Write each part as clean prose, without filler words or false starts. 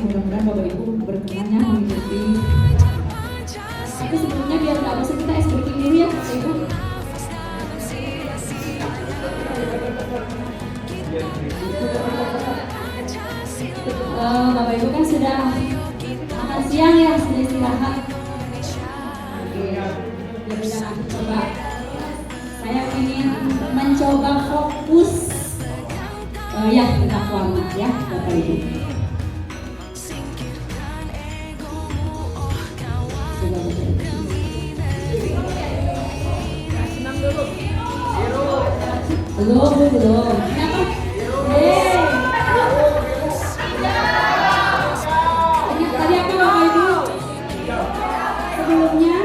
Mudah-mudahan Bapak Ibu berkenannya mengikuti. Tapi sebelumnya biar nggak bosan kita es breaking dulu ya Bapak Ibu. Bapak Ibu kan sudah makan siang ya, sudah istirahat. Ya coba. Saya ingin mencoba fokus ya tentang warna ya Bapak Ibu. Belum. Kenapa? Ingat tadi apa Bapak Ibu? Sebelumnya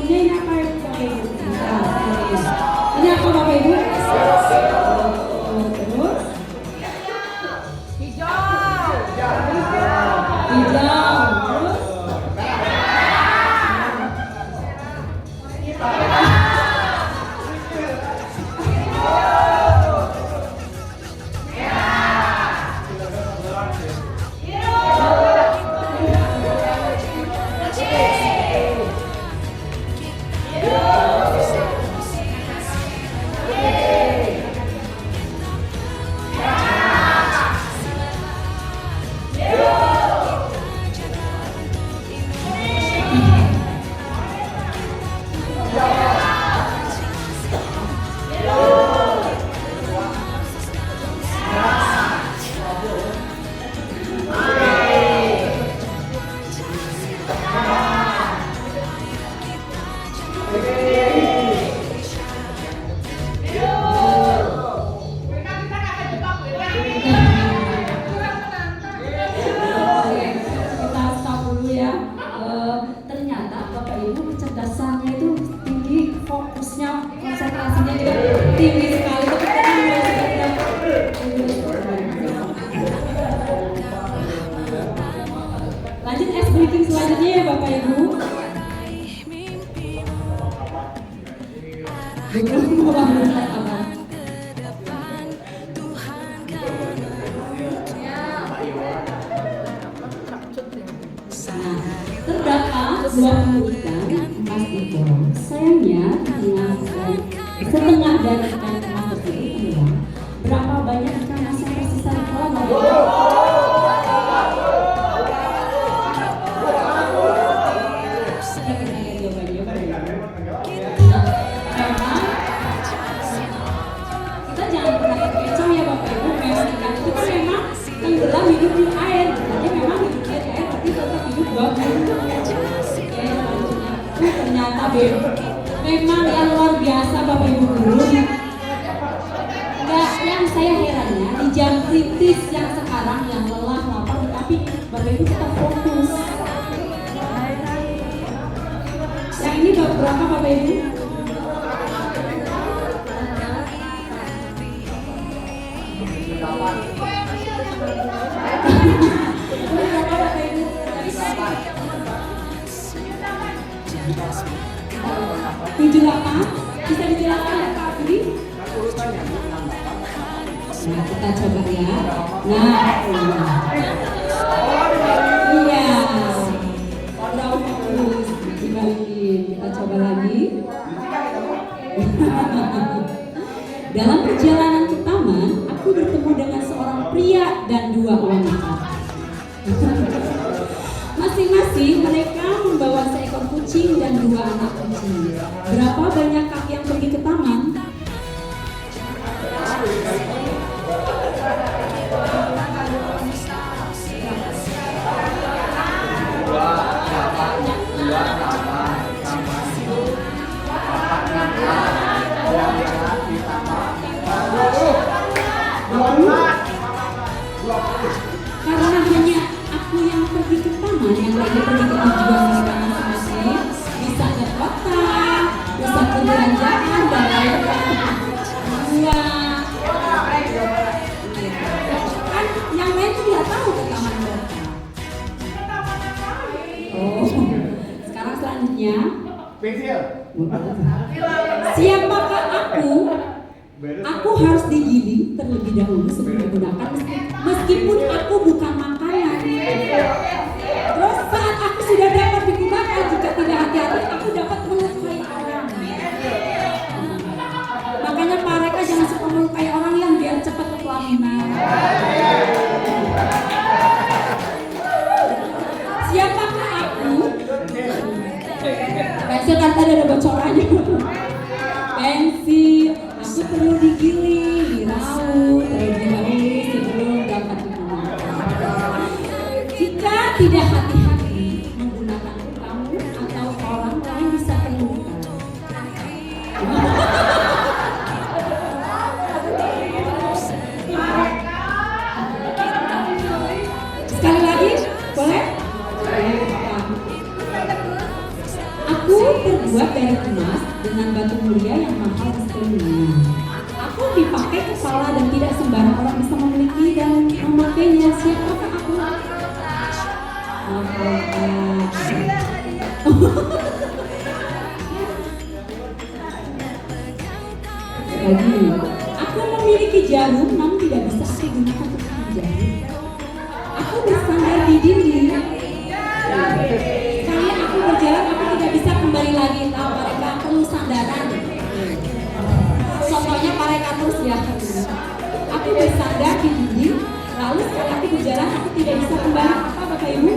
ini apa Bapak Ibu? Ini apa Bapak Ibu? Terus hijau. kecerdasannya itu tinggi, fokusnya, konsentrasinya juga tinggi sekali. Tepuk tangan buat saudara. Lanjut ice breaking selanjutnya ya Bapak Ibu. Belum mau bangun apa? Terdapat 20 ikan emas ekor. Sayangnya setengah dari ikan emas tersebut hilang. Berapa banyak ikan emas yang tersisa di kolam? Kita jangan pernah terkecoh ya Bapak Ibu. Memang ikan itu kan memang tenggelam hidup di air. Jadi memang hidup di air tapi tetap hidup bagus. Ternyata memang yang luar biasa Bapak Ibu guru. Enggak, yang saya herannya di jam kritis yang sekarang yang lelah lapar tapi Bapak Ibu tetap fokus. Yang ini berapa Bapak Ibu? Tujuh delapan bisa dijelaskan ya Pak Budi? Nah kita coba ya. Nah, iya. Kalau fokus dibalikin, kita coba lagi. Dalam perjalanan ke taman, aku bertemu dengan seorang pria dan dua wanita. Masing-masing mereka membawa seekor kucing dan dua anak kucing. Berapa banyak kaki yang pergi ke taman? Karena hanya aku yang pergi ke taman, yang lagi pergi ke tujuan mereka masing-masing, bisa ke kota, bisa ke jalan-jalan dan lain-lain. Kan yang lain tuh nggak tahu ke taman mereka. Oh, sekarang selanjutnya. Siapakah aku? Aku harus digiling terlebih dahulu sebelum menggunakan meskipun aku bukan makanan. Terus saat aku sudah dapat digunakan, jika tidak hati-hati aku dapat melukai orang. Makanya mereka jangan suka melukai orang yang biar cepat ke pelaminan. Siapakah aku? Pensil kan tadi ada bocorannya. Pensil, aku perlu digiling, diraut terlebih dahulu sebelum dapat digunakan. Jika tidak hati-hati menggunakan kamu atau orang lain bisa terluka. Sekali lagi, boleh? Aku terbuat dari emas dengan batu mulia yang mahal di sekelilingnya. Aku dipakai kepala dan tidak sembarang orang bisa memiliki dan memakainya. Siapakah aku? Lagi, aku memiliki jarum namun tidak bisa aku gunakan untuk menjahit. Aku bersandar di dinding. Sekali aku berjalan, aku tidak bisa kembali lagi. Tahu mereka perlu sandaran. Contohnya mereka terus ya. Aku bersandar di dinding, lalu sekali aku berjalan, aku tidak bisa kembali. Apa Bapak Ibu?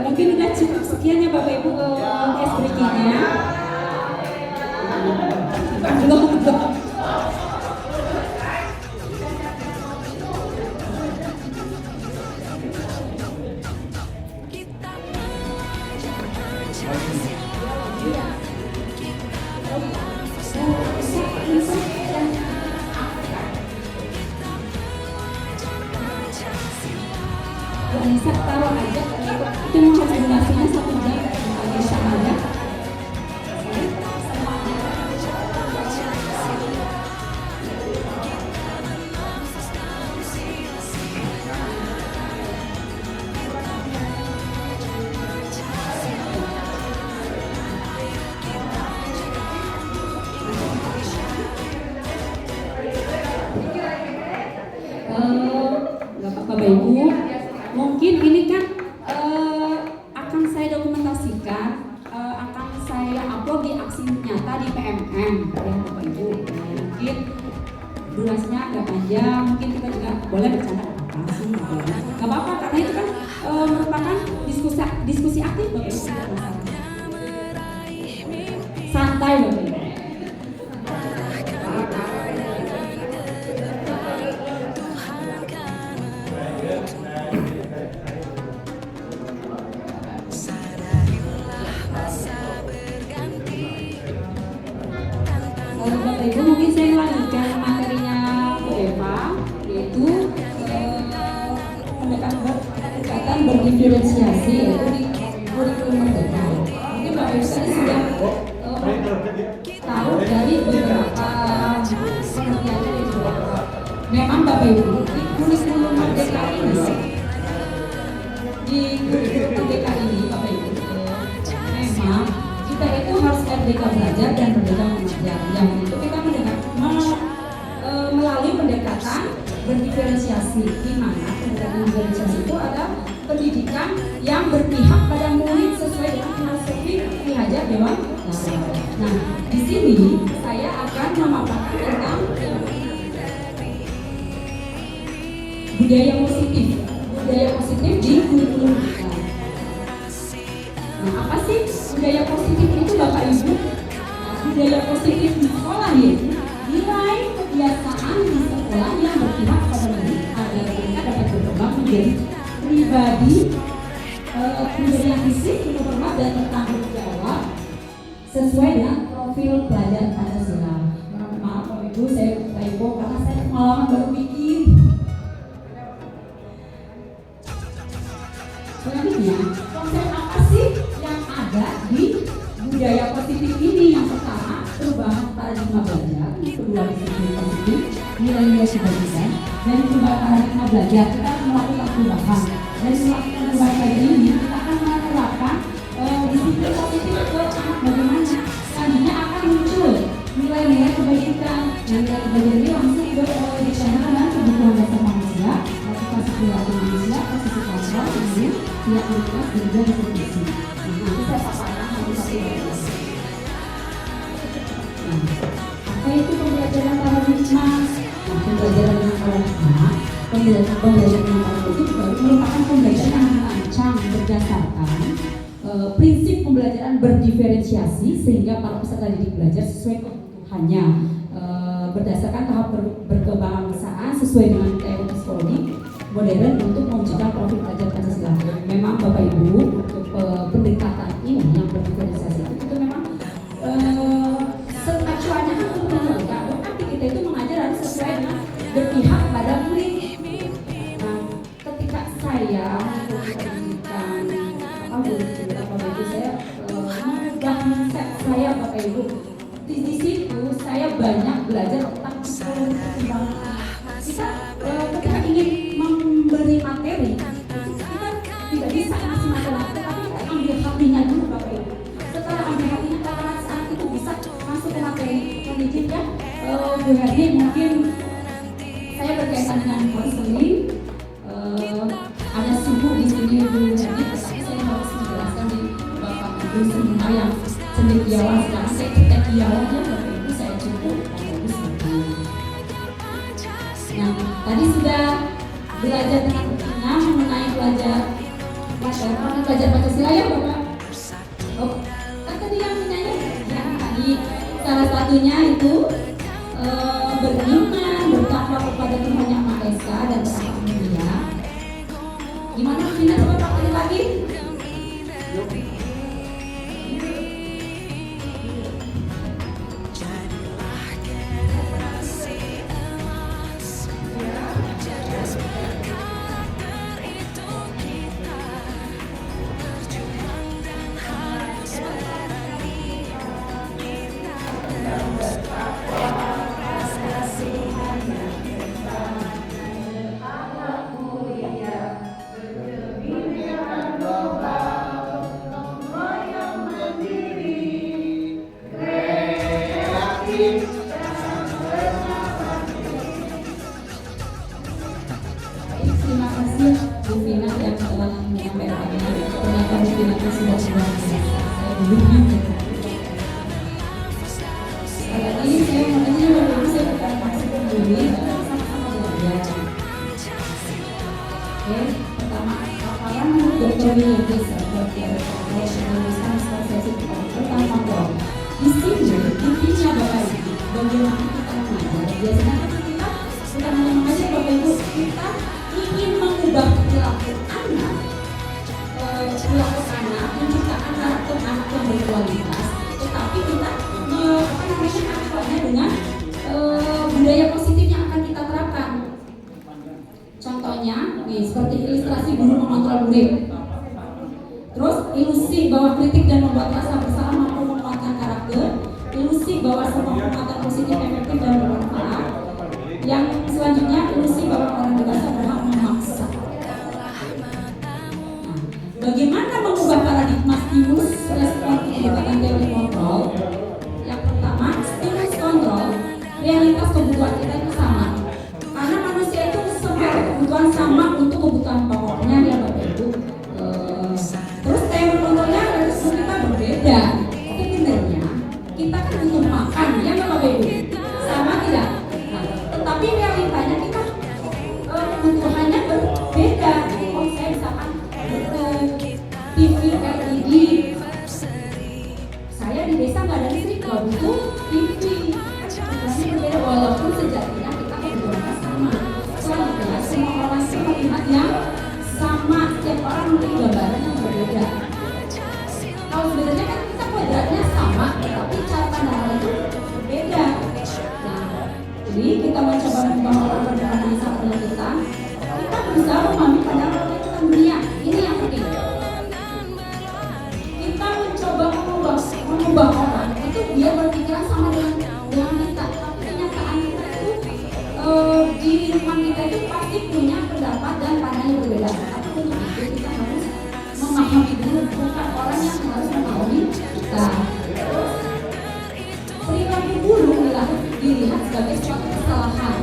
Mungkin udah cukup sekian ya Bapak Ibu es breakingnya. Belum. Saya taruh aja, itu mau harus durasinya 1 jam bisa aja. Nggak apa-apa Bapak Ibu, mungkin ini kan akan saya dokumentasikan, akan saya upload di aksi nyata di PMM ya Bapak Ibu. Mungkin durasinya agak panjang, mungkin kita juga boleh bercanda apa sih, nggak apa-apa karena itu kan merupakan diskusi aktif Bapak Ibu. Santai Bapak Ibu. Bapak Ibu, mungkin saya melanjutkan materinya Bu Eva, yaitu pendekatan berdiferensiasi, yaitu di kurikulum merdeka. Mungkin Bapak Ibu tadi sudah tahu dari beberapa penelitian dari beberapa. Memang Bapak Ibu, di kurikulum merdeka ini, Bapak Ibu, memang kita itu harus merdeka belajar dan merdeka mengajar. Yang itu kita melalui pendekatan berdiferensiasi, di mana pendekatan berdiferensiasi itu ada pendidikan yang berpihak pada murid sesuai dengan filosofi Ki Hajar Dewantara. Nah, di sini saya akan memaparkan tentang budaya positif di kurikulum kita. Nah, apa sih budaya positif itu Bapak Ibu? Budaya positif di sekolah yaitu nilai kebiasaan di sekolah yang berpihak pada murid agar mereka dapat berkembang menjadi pribadi yang fisik, terhormat dan bertanggung jawab sesuai dengan profil pelajar Pancasila. Maaf Bapak Ibu, saya typo karena saya pengalaman baru bikin. Selanjutnya, konsep apa sih yang ada di budaya positif ini? Yang pertama, perubahan paradigma belajar. Yang kedua, disiplin positif, nilai-nilai subjektif, dan perubahan paradigma belajar. Kita akan melakukan perubahan. Dan melakukan perubahan ini, kita akan menerapkan disiplin positif ke anak bagaimana. Selanjutnya akan muncul nilai-nilai kebajikan. Nilai kebajikan ini langsung dicanangkan dengan kebutuhan dasar manusia, motivasi perilaku manusia, posisi kontrol, ilmu, siap berkelas, dan juga diskusi. Nanti saya paparkan satu-satu. Apa itu pembelajaran paradigma? Nah, pembelajaran dengan paradigma, pembelajaran dengan paradigma itu merupakan pembelajaran yang merancang berdasarkan prinsip pembelajaran berdiferensiasi sehingga para peserta didik belajar sesuai kebutuhannya, berdasarkan tahap berkebangsaan sesuai dengan teori psikologi modern untuk mewujudkan profil pelajar Pancasila. Memang Bapak Ibu, untuk pendekatan ini yang berdiferensiasi itu memang acuannya kan untuk menjaga, tapi kita itu mengajar harus sesuai dengan berpihak pada murid. Nah, ketika saya mengikuti pendidikan Bapak Ibu, saya mengubah mindset saya Bapak Ibu. Di situ saya banyak belajar tentang perkembangan. Kita ketika ingin memberi materi, kita tidak bisa ngasih materi, tapi kita ambil hatinya dulu Bapak Ibu. Setelah ambil hatinya, pada saat itu bisa masuk ke materi. Pendidikan Bu Herni, mungkin saya berkaitan dengan konseling, ada suhu di sini Bu Herni, tetapi saya harus menjelaskan di Bapak Ibu semua yang cendekiawan. Sekarang saya cendekiawannya Bapak Ibu, saya cukup Bapak Ibu semua. Nah, tadi sudah belajar dengan betina mengenai belajar Pancasila ya Bapak. Oh, kan tadi yang menyanyi yang tadi salah satunya itu beriman, bertakwa kepada Tuhan Yang Maha Esa dan berakhlak mulia. Gimana Vina, coba pakai lagi? Terima kasih Bu Vina yang telah menyampaikannya. Ternyata Bu Vina sudah selesai. Ini saya mau tanya bagaimana saya bukan masuk peduli sama-sama belajar. Oke, pertama paparan Dr. William Glaser menuliskan sesi tentang kontrol. Di sini intinya Bapak Ibu, bagaimana kita mengajar. Biasanya kita bukan hanya mengajar Bapak Ibu, kita ingin mengubah perilaku anak, menciptakan karakter anak yang berkualitas, tetapi kita akibatnya dengan budaya positif yang akan kita terapkan. Contohnya, nih seperti ilustrasi guru mengontrol murid. Terus ilusi bahwa kritik dan membuat rasa bersalah mampu menguatkan karakter. Ilusi bahwa semua penguatan positif efektif dan bermanfaat. Yang selanjutnya ilusi bahwa orang dewasa berhak memaksa. Nah, bagaimana mengubah paradigma stimulus respon pendekatan teori kontrol? Yang pertama, stimulus kontrol, realitas kebutuhan kita itu sama. Karena manusia itu semua kebutuhan sama untuk kebutuhan pokoknya ya Bapak Ibu. Terus teori kontrolnya harus kita berbeda. Sebenarnya kita kan butuh makan ya Bapak Ibu. Sama tidak? Nah, tetapi realitanya kita kebutuhannya berbeda. Oh saya misalkan TV LED. Saya di desa nggak ada listrik, nggak butuh TV. Kebutuhannya berbeda walaupun sejatinya kita kebutuhannya sama. Selanjutnya semua orang itu melihat yang sama, setiap orang memiliki gambaran yang berbeda. Kalau sebenarnya kan kita kodratnya sama, tapi cara pandangan itu berbeda. Nah, jadi kita mencoba mengubah orang pandangan yang sama dengan kita berusaha memahami pandangan orang itu dunia. Ini yang penting. Kita mencoba mengubah orang itu dia berpikiran sama dengan kita, tapi kenyataan itu di lingkungan kita itu pasti punya pendapat dan pandangan yang berbeda. Tapi untuk itu kita harus memahami dulu, bukan orang yang harus memahami kita. Perilaku buruk dilihat sebagai suatu kesalahan.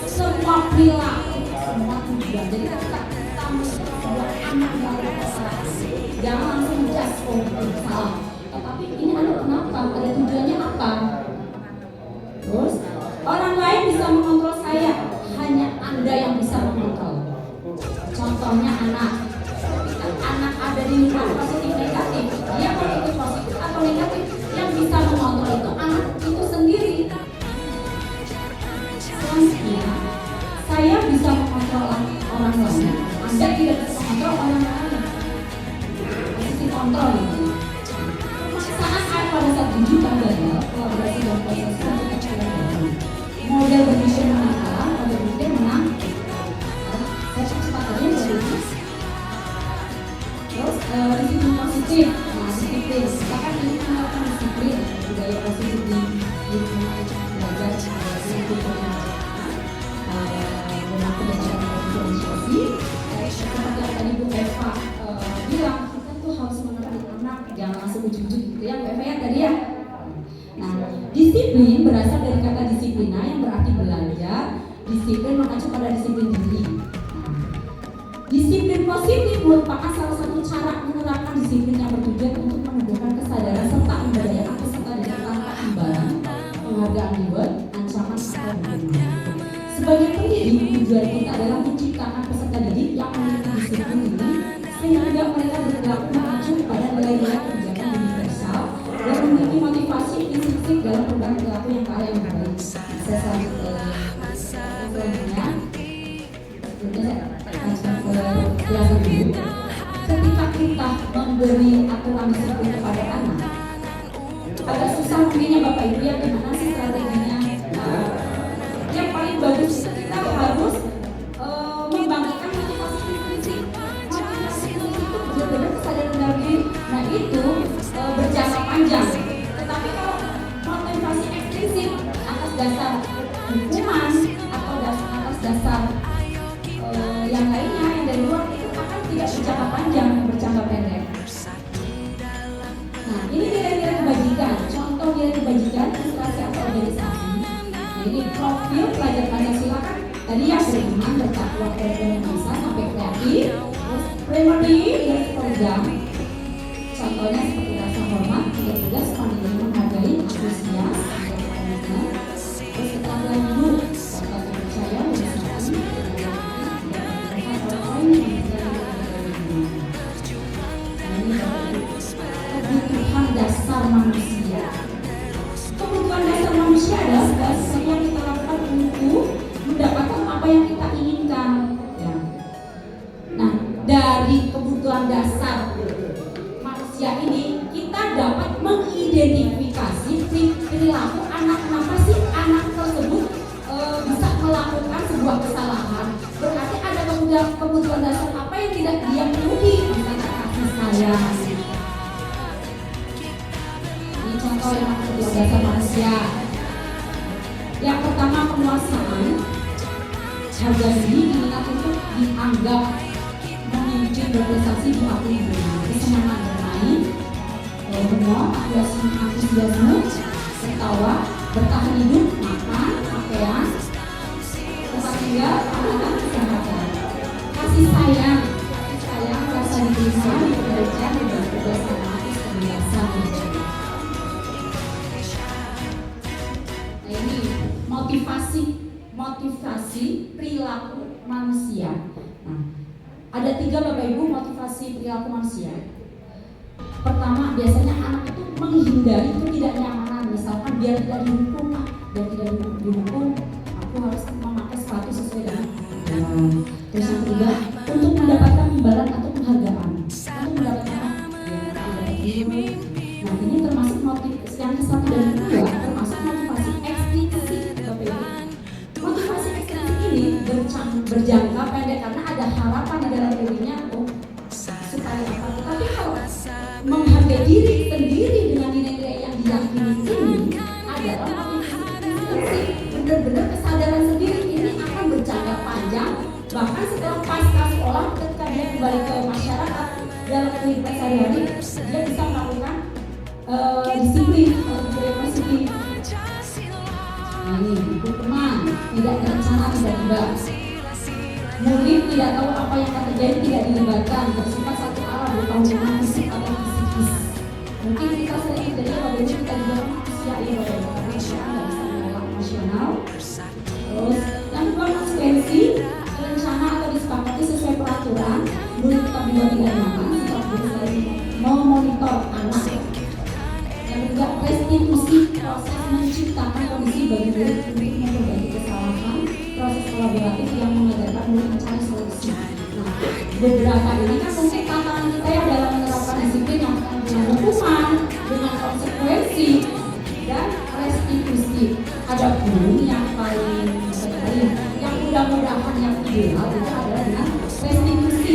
Semua perilaku, semua tujuan. Jadi ketika kita melihat sebuah anak melakukan kesalahan, jangan langsung judge itu salah. Tetapi ini anak kenapa? Ada tujuannya apa? Terus orang lain bisa mengontrol saya, hanya Anda yang bisa mengontrol. Contohnya anak. Ketika anak ada di lingkungan positif negatif, dia mau ikut positif atau negatif, yang bisa mengontrol itu anak itu sendiri. Selanjutnya, saya bisa mengontrol orang lain. Anda tidak bisa mengontrol orang lain. Posisi kontrol itu. Pemaksaan pada saat digital gagal, kolaborasi dan proses selanjutnya model bervision menang kalah, model berpikir menang. Saya kecepatannya bagus. Terus disiplin positif. Nah, disiplin. Kita kan ini menerapkan disiplin, budaya positif di lingkungan belajar, berlaku dengan organisasi. Seperti yang tadi Bu Eva bilang, kita tuh harus mengerti anak, jangan langsung ujuk-ujuk gitu ya, Bu Eva ya tadi ya. Nah, disiplin berasal dari kata disiplina yang berarti belajar. Disiplin mengacu pada disiplin diri. Disiplin positif merupakan salah satu cara menerapkan disiplin yang bertujuan untuk menumbuhkan kesadaran serta memberdayakan peserta dengan tanpa imbalan, penghargaan reward, ancaman atau hukuman. Sebagai pendidik, tujuan kita adalah menciptakan peserta didik yang memiliki disiplin diri sehingga mereka berperilaku mengacu pada nilai-nilai kebijakan universal dan memiliki motivasi intrinsik dalam perubahan perilaku yang kaya yang baik. Saya selanjutnya ketika kita memberi aturan disiplin kepada anak, agak susah mungkinnya Bapak Ibu ya, gimana sih strateginya? Yang paling bagus kita harus membangkitkan motivasi intrinsik. Motivasi intrinsik itu benar-benar kesadaran diri. Nah itu berjangka panjang. Tetapi kalau motivasi ekstrinsik atas dasar hukuman atau atas dasar yang lainnya yang dari luar itu akan tidak berjangka panjang, berjangka pendek. Nah ini nilai-nilai kebajikan. Contoh nilai kebajikan menyajikan ilustrasi atau organisasi. Nah, ini profil pelajar Pancasila kan tadi ya beriman, bertakwa, berbangsa sampai kreatif. Terus primary dan program. Contohnya seperti rasa hormat, tugas, pandai menghargai, antusias, komitmen. Terus keterampilan hidup, serta percaya, organisasi, kebutuhan dasar manusia. Kebutuhan dasar manusia adalah segala sesuatu yang kita lakukan untuk mendapatkan apa yang kita inginkan. Ya. Nah, dari kebutuhan dasar manusia ini kita dapat mengidentifikasi perilaku anak, kenapa sih anak tersebut bisa melakukan sebuah kesalahan. Berarti ada kebutuhan dasar apa yang tidak dia penuhi, misalnya kasih sayang. Ini contoh yang kebutuhan dasar manusia. Yang pertama, penguasaan. Harga diri diminta untuk dianggap memimpin berprestasi diakui kesenangan bermain, benar, antusiasme, ketawa, bertahan hidup, makan, pakaian, tempat tinggal, makanan, kesehatan. Kasih sayang, rasa diterima, dipercaya, dibantu bersama, kebiasaan. Nah, ini motivasi perilaku manusia. Nah, ada 3 Bapak Ibu motivasi perilaku manusia. Pertama, biasanya anak itu menghindari ketidaknyamanan, misalkan biar tidak dihukum, aku harus memakai sepatu sesuai dengan terus yang kedua, untuk mendapatkan imbalan atau penghargaan, untuk mendapatkan nah ini termasuk motivasi yang satu dan kedua, termasuk motivasi eksplisit. Motivasi eksplisit ini berjangka pendek karena ada harapan di dalam dirinya untuk supaya apa. Tapi kalau menghargai diri sendiri dengan nilai-nilai yang diyakini ini adalah motivasi benar-benar kesadaran sendiri. Ini akan berjangka panjang, bahkan setelah pasca sekolah ketika dia kembali ke masyarakat dalam kehidupan sehari-hari dia bisa melakukan disiplin atau budaya positif. Nah ini teman tidak terencana, tiba-tiba murid tidak tahu apa yang akan terjadi, tidak dilibatkan, bersifat satu arah, berupa hubungan fisik atau psikis. Mungkin kita sering terjadi pada diri kita juga manusia ini karena kita nggak bisa mengelak emosional. Terus yang kedua, konsekuensi rencana atau disepakati sesuai peraturan, murid tetap juga tidak nyaman, sikap guru selalu memonitor anak. Yang ketiga, restitusi, proses menciptakan kondisi bagi murid untuk memperbaiki kesalahan, proses kolaboratif yang mengajarkan murid mencari solusi. Nah, beberapa ini kan mungkin tantangan kita ya dalam menerapkan disiplin yang dengan hukuman, dengan konsekuensi, dan restitusi. Ada pun yang paling yang mudah-mudahan yang ideal itu adalah dengan restitusi.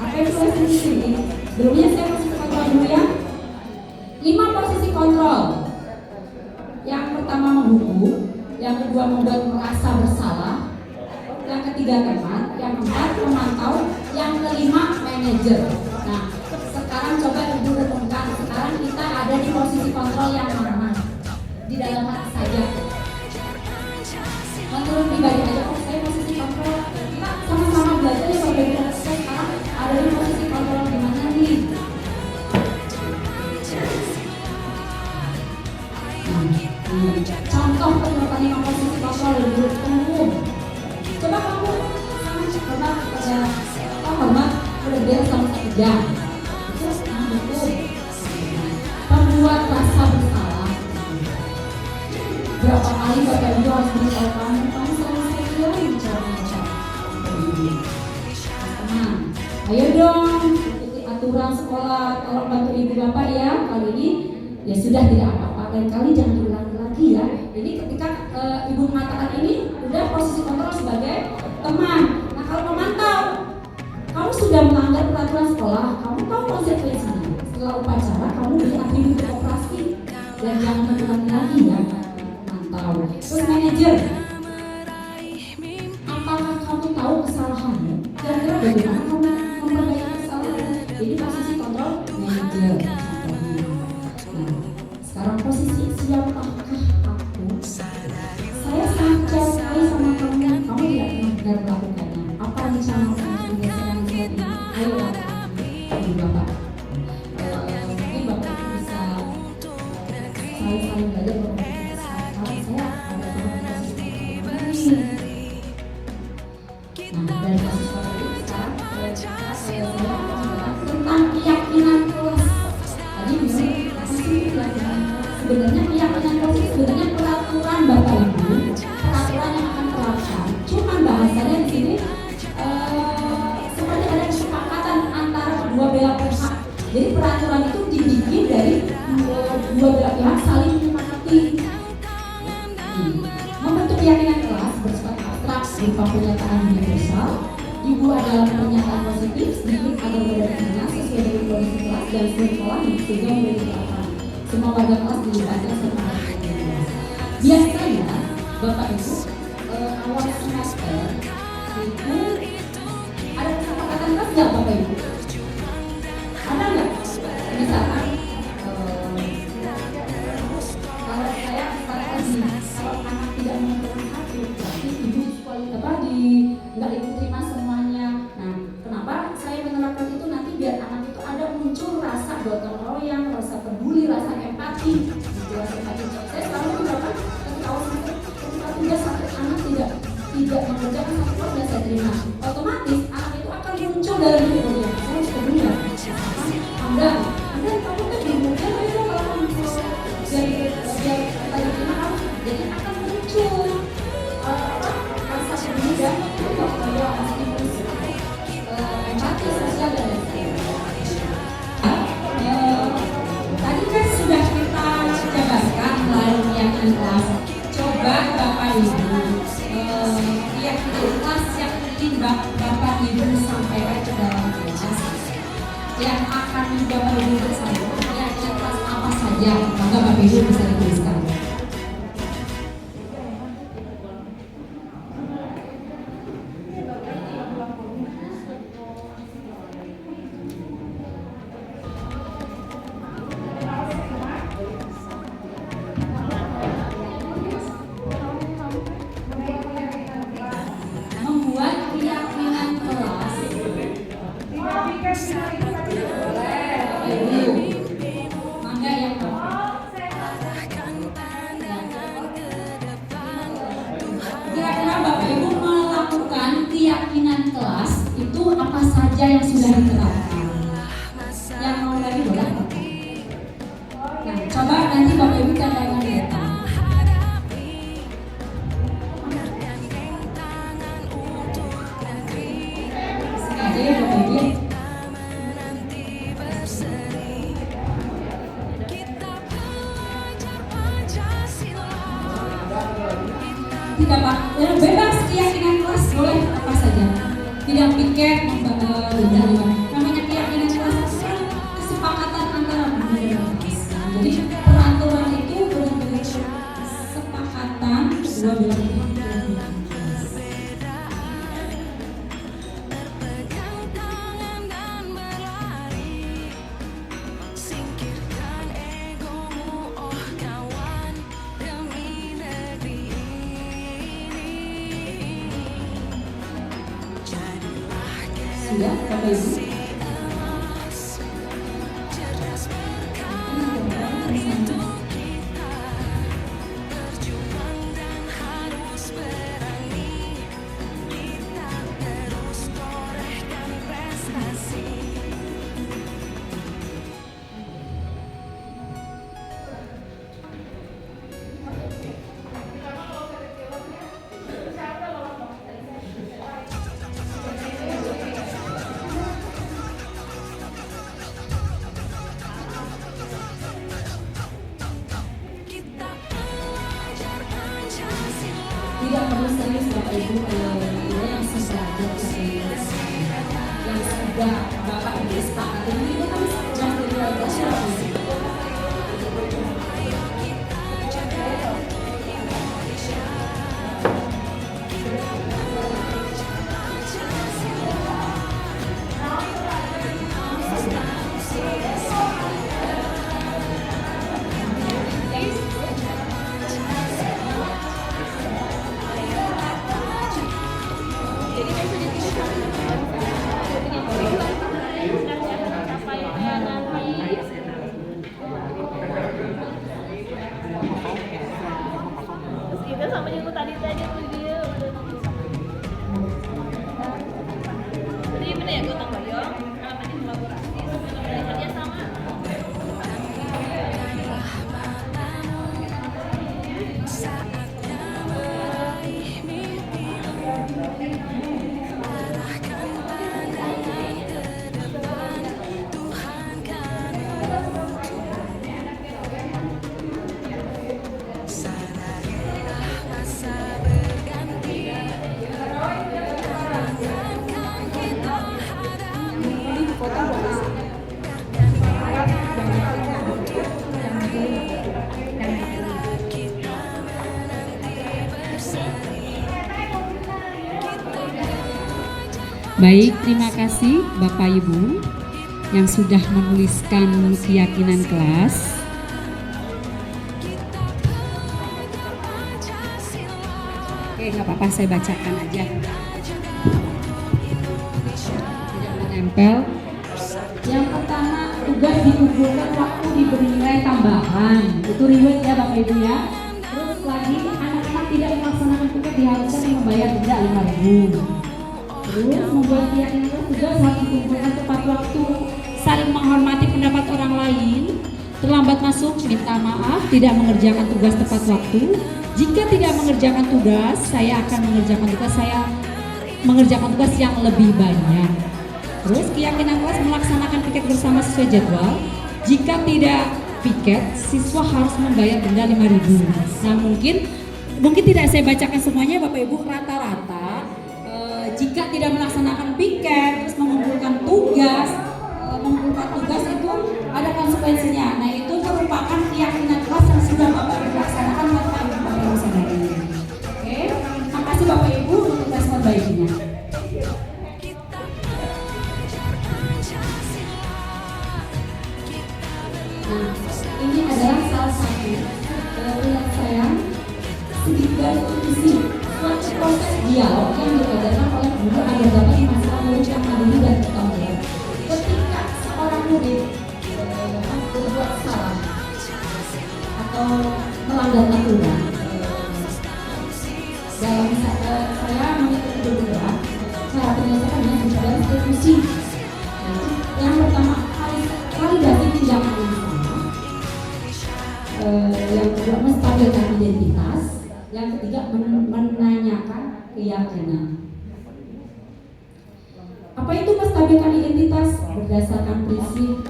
Apa itu restitusi? Sebelumnya saya masih ke kontrol dulu ya. 5 posisi kontrol. Yang pertama menghukum, yang kedua membuat merasa bersalah, yang ketiga teman, yang keempat memantau, yang kelima manajer. Nah, sekarang coba ibu renungkan, sekarang kita ada di posisi kontrol yang mana? Di dalam hati saja. Menurut pribadi aja, saya posisi kontrol. Kita sama-sama belajar ya Bapak Ibu. Saya sekarang ada di posisi kontrol di mana nih? Contoh penerapan 5 posisi kontrol menurut umum. Coba kamu hormat kepada hormat berbeda sama kerja. Terus mendukung pembuat rasa bersalah. Berapa kali Bapak Ibu harus beritahu kamu salah saya bicara teman. Ayo dong ikuti aturan sekolah, tolong bantu ibu bapak ya. Kali ini ya sudah tidak apa-apa. Lain kali jangan diulangi lagi ya. Ini ketika ibu mengatakan ini udah posisi kontrol sebagai teman. Nah kalau memantau, kamu sudah melanggar peraturan sekolah, kamu tahu konsekuensinya. Setelah upacara kamu beri atribut operasi dan jangan mengulangi lagi ya. Mantau. Terus manajer, apakah kamu tahu kesalahanmu? Kira-kira bagaimana kamu memperbaiki kesalahan? Jadi posisi kontrol manajer. Nah, sekarang posisi siapkah sekedar melakukannya. Apa rencana untuk penggeseran saat ini? Ayo lakukan Ibu Bapak. Mungkin Bapak Ibu bisa saling belajar berkomunikasi. Kalau saya ada komunikasi ini. Nah, dari kasus seperti ini sekarang saya tentang keyakinan kelas. Tadi bilang masih keyakinan. Sebenarnya keyakinan kelas itu sebenarnya peraturan Bapak Ibu, peraturan yang akan terapkan. Cuman bahasanya di sini seperti ada kesepakatan antara dua belah pihak. Jadi peraturan itu dibikin dari dua belah pihak saling menyepakati. Membentuk keyakinan kelas bersifat abstrak berupa pernyataan universal, dibuat dalam pernyataan positif sedikit agar berbeda sesuai dengan kondisi kelas dan sekolah sehingga memberi kekuatan. Semua warga kelas dilibatkan serta biasanya Bapak Ibu awal semester itu ada kesepakatan kelas nggak Bapak Ibu? Ada nggak? Misalkan kalau saya katakan kalau anak tidak mengerjakan satu, berarti ibu nggak ibu terima semuanya. Nah, kenapa saya menerapkan itu nanti biar anak itu ada muncul rasa gotong royong, rasa peduli, rasa empati. Saya selalu menerapkan ketika awal semester, ketika tugas satu anak tidak mengerjakan satu kelas dan saya terima, otomatis anak itu akan muncul dalam dirinya. Saya harus peduli. Anda kamu kan dimulai ayo kalau kamu biar kita terima kamu, jadi akan muncul rasa peduli dan gotong royong, empati sosial dan lain-lain. Tadi kan sudah kita jabarkan melalui keyakinan kelas. Coba Bapak Ibu keyakinan kelas yang ingin Bapak Ibu sampaikan ke dalam kelas yang akan Bapak Ibu bersama keyakinan kelas apa saja, maka Bapak Ibu bisa dituliskan. Keyakinan kelas itu apa saja yang sudah diterapkan? Yang mau lagi boleh? Nah, coba nanti Bapak Ibu katakan data. Sengaja ya Bapak Ibu. Tidak Pak, bebas keyakinan kelas boleh apa saja. Tidak pikir namanya keyakinan kelas kesepakatan antara murid. Jadi peraturan itu benar-benar kesepakatan dua belah pihak. Ya, Bapak Ibu. Tidak perlu serius Bapak Ibu yang sudah yang sudah Bapak Ibu sepakati itu kan jangan direalisasi. tadi aja tuh dia udah nunggu. Jadi gimana ya gotong royong, apa nih kolaborasi, kerja sama. Baik, terima kasih Bapak Ibu yang sudah menuliskan keyakinan kelas. Oke, nggak apa-apa, saya bacakan aja. Tidak menempel. Yang pertama, tugas dikumpulkan waktu diberi nilai tambahan. Itu reward ya Bapak Ibu ya. Terus lagi, anak-anak tidak melaksanakan tugas diharuskan membayar denda 5.000. Terus membuat keyakinan tugas harus dikumpulkan tepat waktu, saling menghormati pendapat orang lain, terlambat masuk, minta maaf, tidak mengerjakan tugas tepat waktu. Jika tidak mengerjakan tugas, saya akan mengerjakan tugas yang lebih banyak. Terus keyakinan kelas melaksanakan piket bersama sesuai jadwal. Jika tidak piket, siswa harus membayar denda 5.000. Nah mungkin tidak saya bacakan semuanya Bapak Ibu, rata-rata jika tidak melaksanakan piket, terus mengumpulkan tugas itu ada konsekuensinya. Nah itu merupakan keyakinan kelas yang sudah Bapak Ibu laksanakan tanpa Bapak Ibu sadari. Oke, makasih Bapak Ibu untuk respon baiknya. Nah, ini adalah salah satu lihat saya sedikit isi suatu proses dialog yang diajarkan oleh guru agar dapat masalah murid yang mandiri dan bertanggung. Ketika seorang murid berbuat salah atau melanggar aturan, dalam saya mengikuti beberapa cara penyelesaiannya adalah diskusi. Yang pertama, validasi tindakan yang salah. Yang kedua, menstabilkan identitas. Yang ketiga, menanyakan keyakinan. Apa itu menstabilkan identitas? Berdasarkan prinsip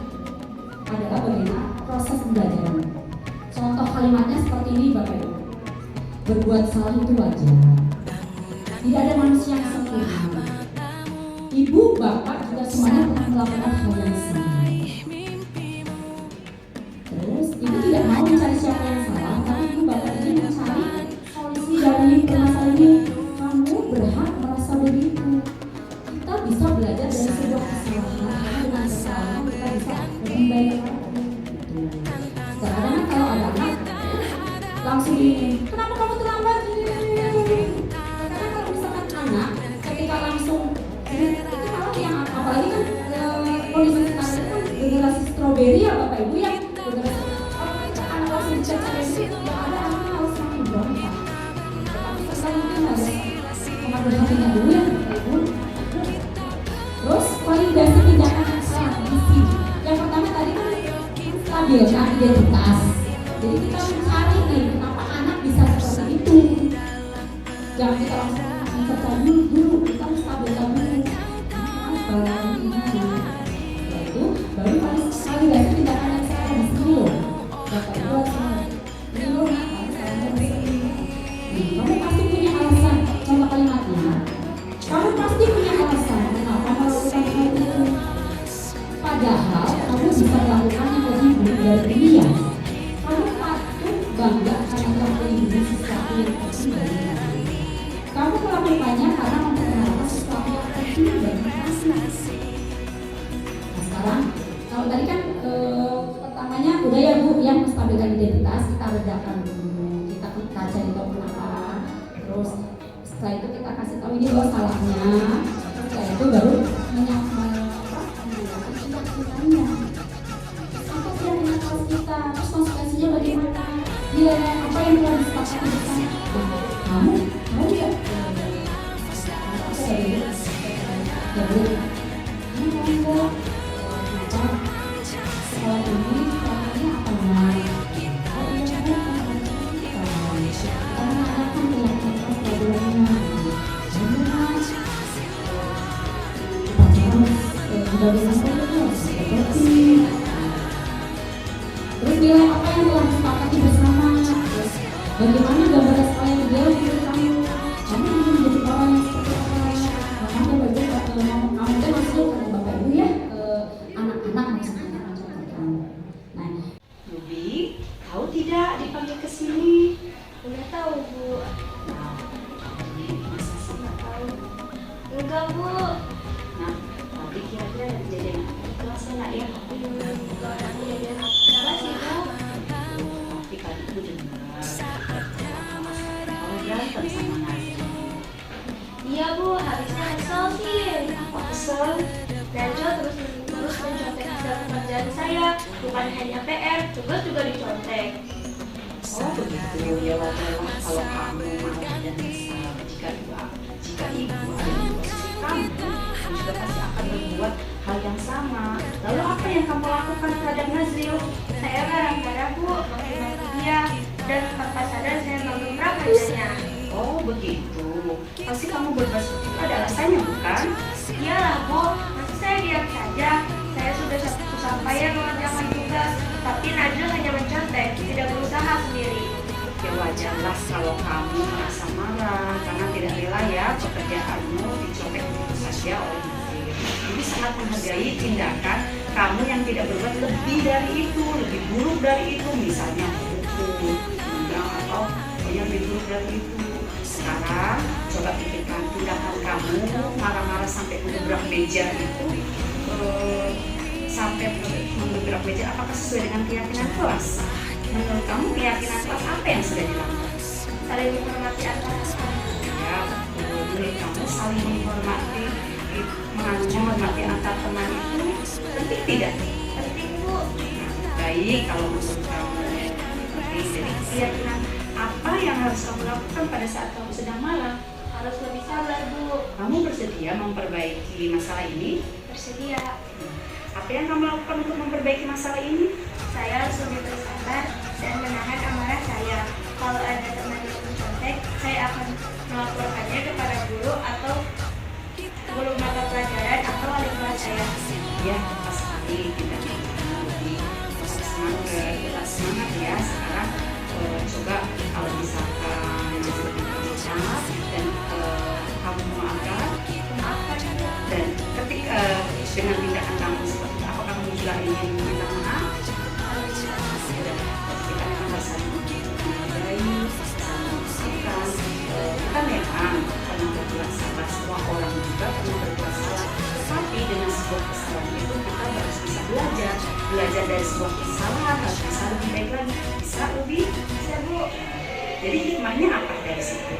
adalah bagaimana proses pembelajaran. Contoh kalimatnya seperti ini Bapak Ibu. Berbuat salah itu wajar. Tidak ada manusia yang sempurna. Ibu, bapak juga semuanya pernah melakukan hal yang sama. Terus, ibu tidak mau mencari siapa yang salah, tapi ibu bapak ini mencari solusi dari permasalahan ini. Kamu berhak merasa begitu. Kita bisa belajar dari sebuah kesalahan. Dengan kesalahan kita bisa lebih baik lagi. Sekarang kalau ada anak langsung ini, kenapa kamu terlambat? Karena kalau misalkan anak ketika langsung itu malah yang apalagi kan kondisi sekarang itu kan generasi stroberi ya Bapak Ibu ya. Anak langsung dicacat itu ya ada anak harus makin berontak. Tapi sekarang mungkin harus mengambil hatinya dulu ya Bapak Ibu. Terus validasi tindakan yang salah di sini. Yang pertama tadi kan stabilkan identitas. Jadi kita mencari nih kenapa anak bisa seperti itu. Jangan kita langsung mencerca dulu, kita harus stabilkan dulu. Yaitu baru validasi tindakan yang salah di sini loh. Bapak Ibu ini loh kamu pasti punya alasan. Contoh kalimatnya, kamu pasti punya alasan kenapa melakukan hal itu. Padahal kamu bisa melakukan yang lebih buruk dari dia. Kamu patut bangga karena telah melindungi sesuatu yang penting bagi kamu. Kamu melakukannya karena memperkenalkan sesuatu yang penting bagi kamu. Nah sekarang, kalau tadi kan pertamanya udah ya Bu, yang menstabilkan identitas, kita redakan dulu, kita cari tahu kenapa. Terus setelah itu kita kasih tahu ini loh salahnya. Setelah itu baru menyampaikan keyakinannya. Apa keyakinan kelas kita, terus konsekuensinya bagaimana? Nilai apa yang telah disepakati bersama? Kamu baik. Kamu mau nggak kenapa sekolah ini programnya apa Mak? Oh iya Bu, kita mengadakan kelas programnya. Jadi Mas, kita harus seperti terus nilai apa yang telah disepakati bersama, terus bagaimana gambaran sekolah yang ideal menurut kamu ingin menjadi orang yang seperti apa? Kamu mungkin masuk ke Bapak Ibu ya, ke anak-anak maksudnya seperti kamu. Nah, Ruby, tahu tidak dipanggil ke sini? Udah tahu Bu. Nah, masa sih nggak tahu? Enggak Bu. Nah, tadi kira-kira ada kejadian apa di kelas nak ya? Bukan kejadian apa sih Bu? Tapi kali itu dengar kamu berantem sama Nazri. Iya Bu, habisnya kesel sih. Apa kesel? Najwa terus mencontek hasil pekerjaan saya. Bukan hanya PR, tugas juga dicontek. Oh begitu, ya wajarlah kalau kamu marah dan kesal. Jika ibu ada di posisi kamu juga pasti akan berbuat hal yang sama. Lalu apa yang kamu lakukan terhadap Nazril? Saya marah-marah Bu, maki-maki dia. Dan tanpa sadar saya menggebrak mejanya. Oh begitu, pasti kamu berbuat seperti itu ada alasannya bukan? Iyalah Bu, masa saya diam saja? Saya sudah susah payah mengerjakan tugas, tapi Najwa hanya mencontek, tidak berusaha sendiri. Ya wajarlah kalau kamu merasa marah karena tidak rela ya pekerjaanmu dicoret begitu saja oleh Nazril. Jadi sangat menghargai tindakan kamu yang tidak berbuat lebih dari itu, lebih buruk dari itu, misalnya memukul, menendang atau yang lebih buruk dari itu. Sekarang coba pikirkan tindakan kamu marah-marah sampai mengebrak meja itu, sampai mengebrak meja, apakah sesuai dengan keyakinan kelas? Menurut kamu keyakinan kelas apa yang sudah dilakukan? Saling menghormati antar Ya, menurut kamu saling menghormati antar teman itu penting tidak? penting Bu. Baik, kalau menurut kamu penting, jadi keyakinan apa yang harus kamu lakukan pada saat kamu sedang marah? Harus lebih sabar Bu. Kamu bersedia memperbaiki masalah ini? Bersedia. Apa yang kamu lakukan untuk memperbaiki masalah ini? Saya harus lebih bersabar dan menahan amarah saya. Kalau ada teman yang mencontek, saya akan melaporkannya kepada guru atau guru mata pelajaran atau wali kelas saya. Ya, pas sekali tidak lebih tetap semangat ya. Sekarang coba kalau misalkan bersama dan kamu memaafkan dan ketika dengan tindakan kamu seperti itu, apakah kamu juga ingin minta maaf? Kita memang harus saling menghargai, saling memaafkan. Kita memang pernah berbuat salah, semua orang juga pernah berbuat salah. Tetapi dengan sebuah kesalahan itu kita harus bisa belajar dari sebuah kesalahan, harus bisa lebih baik lagi, bisa Bu. Jadi hikmahnya apa dari situ?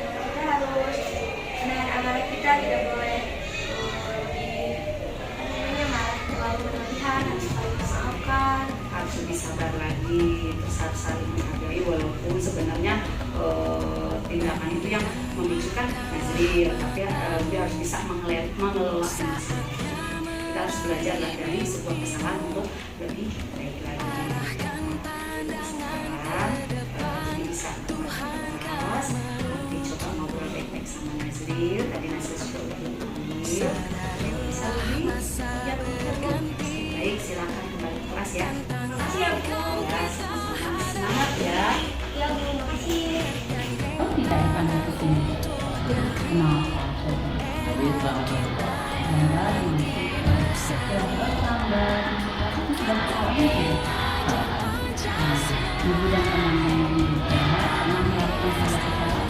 Kita harus menahan amarah kita, tidak boleh marah terlalu berlebihan, harus saling memaafkan. Harus lebih sabar lagi, terus harus saling menghargai walaupun sebenarnya tindakan itu yang memicukan Nazril, tapi dia harus bisa mengelola emosi. Kita harus belajar dari sebuah kesalahan untuk lebih baik lagi. Sekarang jadi bisa kelas, nanti coba ngobrol baik-baik sama Nazril. Tadi Nazril sudah dipanggil, bisa lebih ya, baik, silakan kembali ke kelas ya. Makasih ya Bu. Ya, sama-sama. Semangat ya. Ya Bu, makasih. oh tidak akan ke sini. Kenapa? Jadi selamat bersekolah. Ibu dan teman-teman juga pernah melakukan salah kesalahan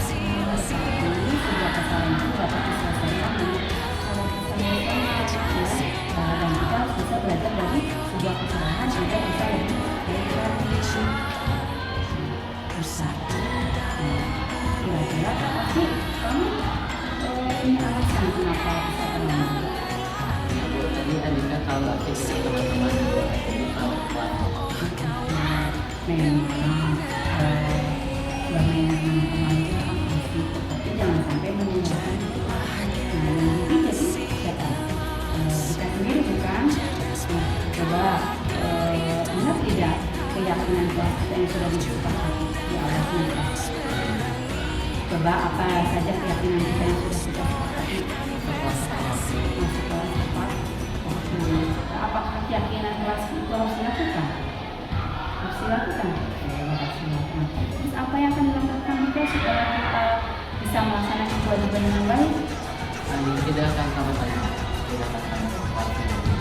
seperti ini, sebuah kesalahan itu dapat diselesaikan dengan salah kesalahan dan kita harus bisa belajar dari sebuah kesalahan agar bisa lebih baik lagi. Besar. Kira-kira apa sih kamu punya alasan kenapa bisa tenang? Jadi Adinda kalau aktivitas teman-teman juga jadi tahu Memang bermain dengan teman-teman itu akan asik, tapi jangan sampai meninggalkan. Nah, yang ini jadi coba apa saja keyakinan kita yang sudah kita sepakati. Setelah sepakati. Setelah sepakat, apakah keyakinan kelas itu harus dilakukan? Harus dilakukan. Harus dilakukan. Terus apa yang akan dilakukan juga supaya kita bisa melaksanakan kewajiban dengan baik? Tidak akan sama saja. Tidak akan sama seperti ini.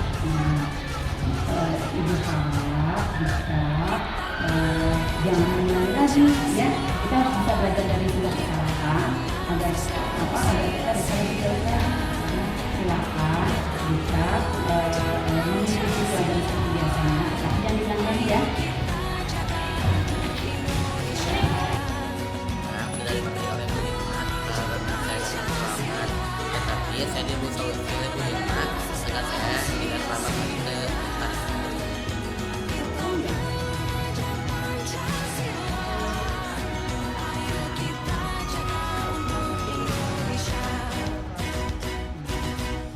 Ibu harap bisa jangan mengulangi lagi ya, kita harus bisa belajar dari sebuah kesalahan agar kita bisa lebih baik. Silakan bisa mengikuti pelajaran seperti biasanya, tapi jangan diulang lagi ya. Dari materi oleh Bu Hikmat karena saya sangat selamat, tetapi saya dibutuh oleh Bu Hikmat agar saya tidak selamat lagi ke atas.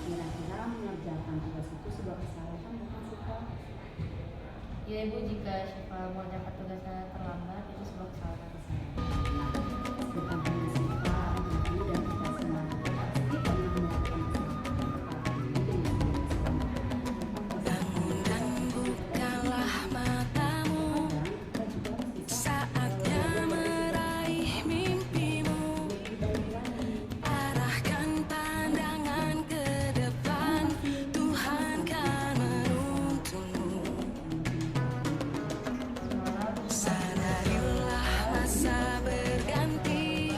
Kira-kira mengerjakan tugas itu sebuah kesalahan bukan suka? Ya Ibu, jika Syifa mengerjakan tugasnya terlambat itu sebuah kesalahan. Bukan hanya Syifa, Ibu dan kita semua pasti pernah melakukan kesalahan ini dengan Bukanlah matamu saatnya meraih mimpimu, arahkan pandangan ke depan, Tuhan kan menuntunmu. Sadarilah masa berganti,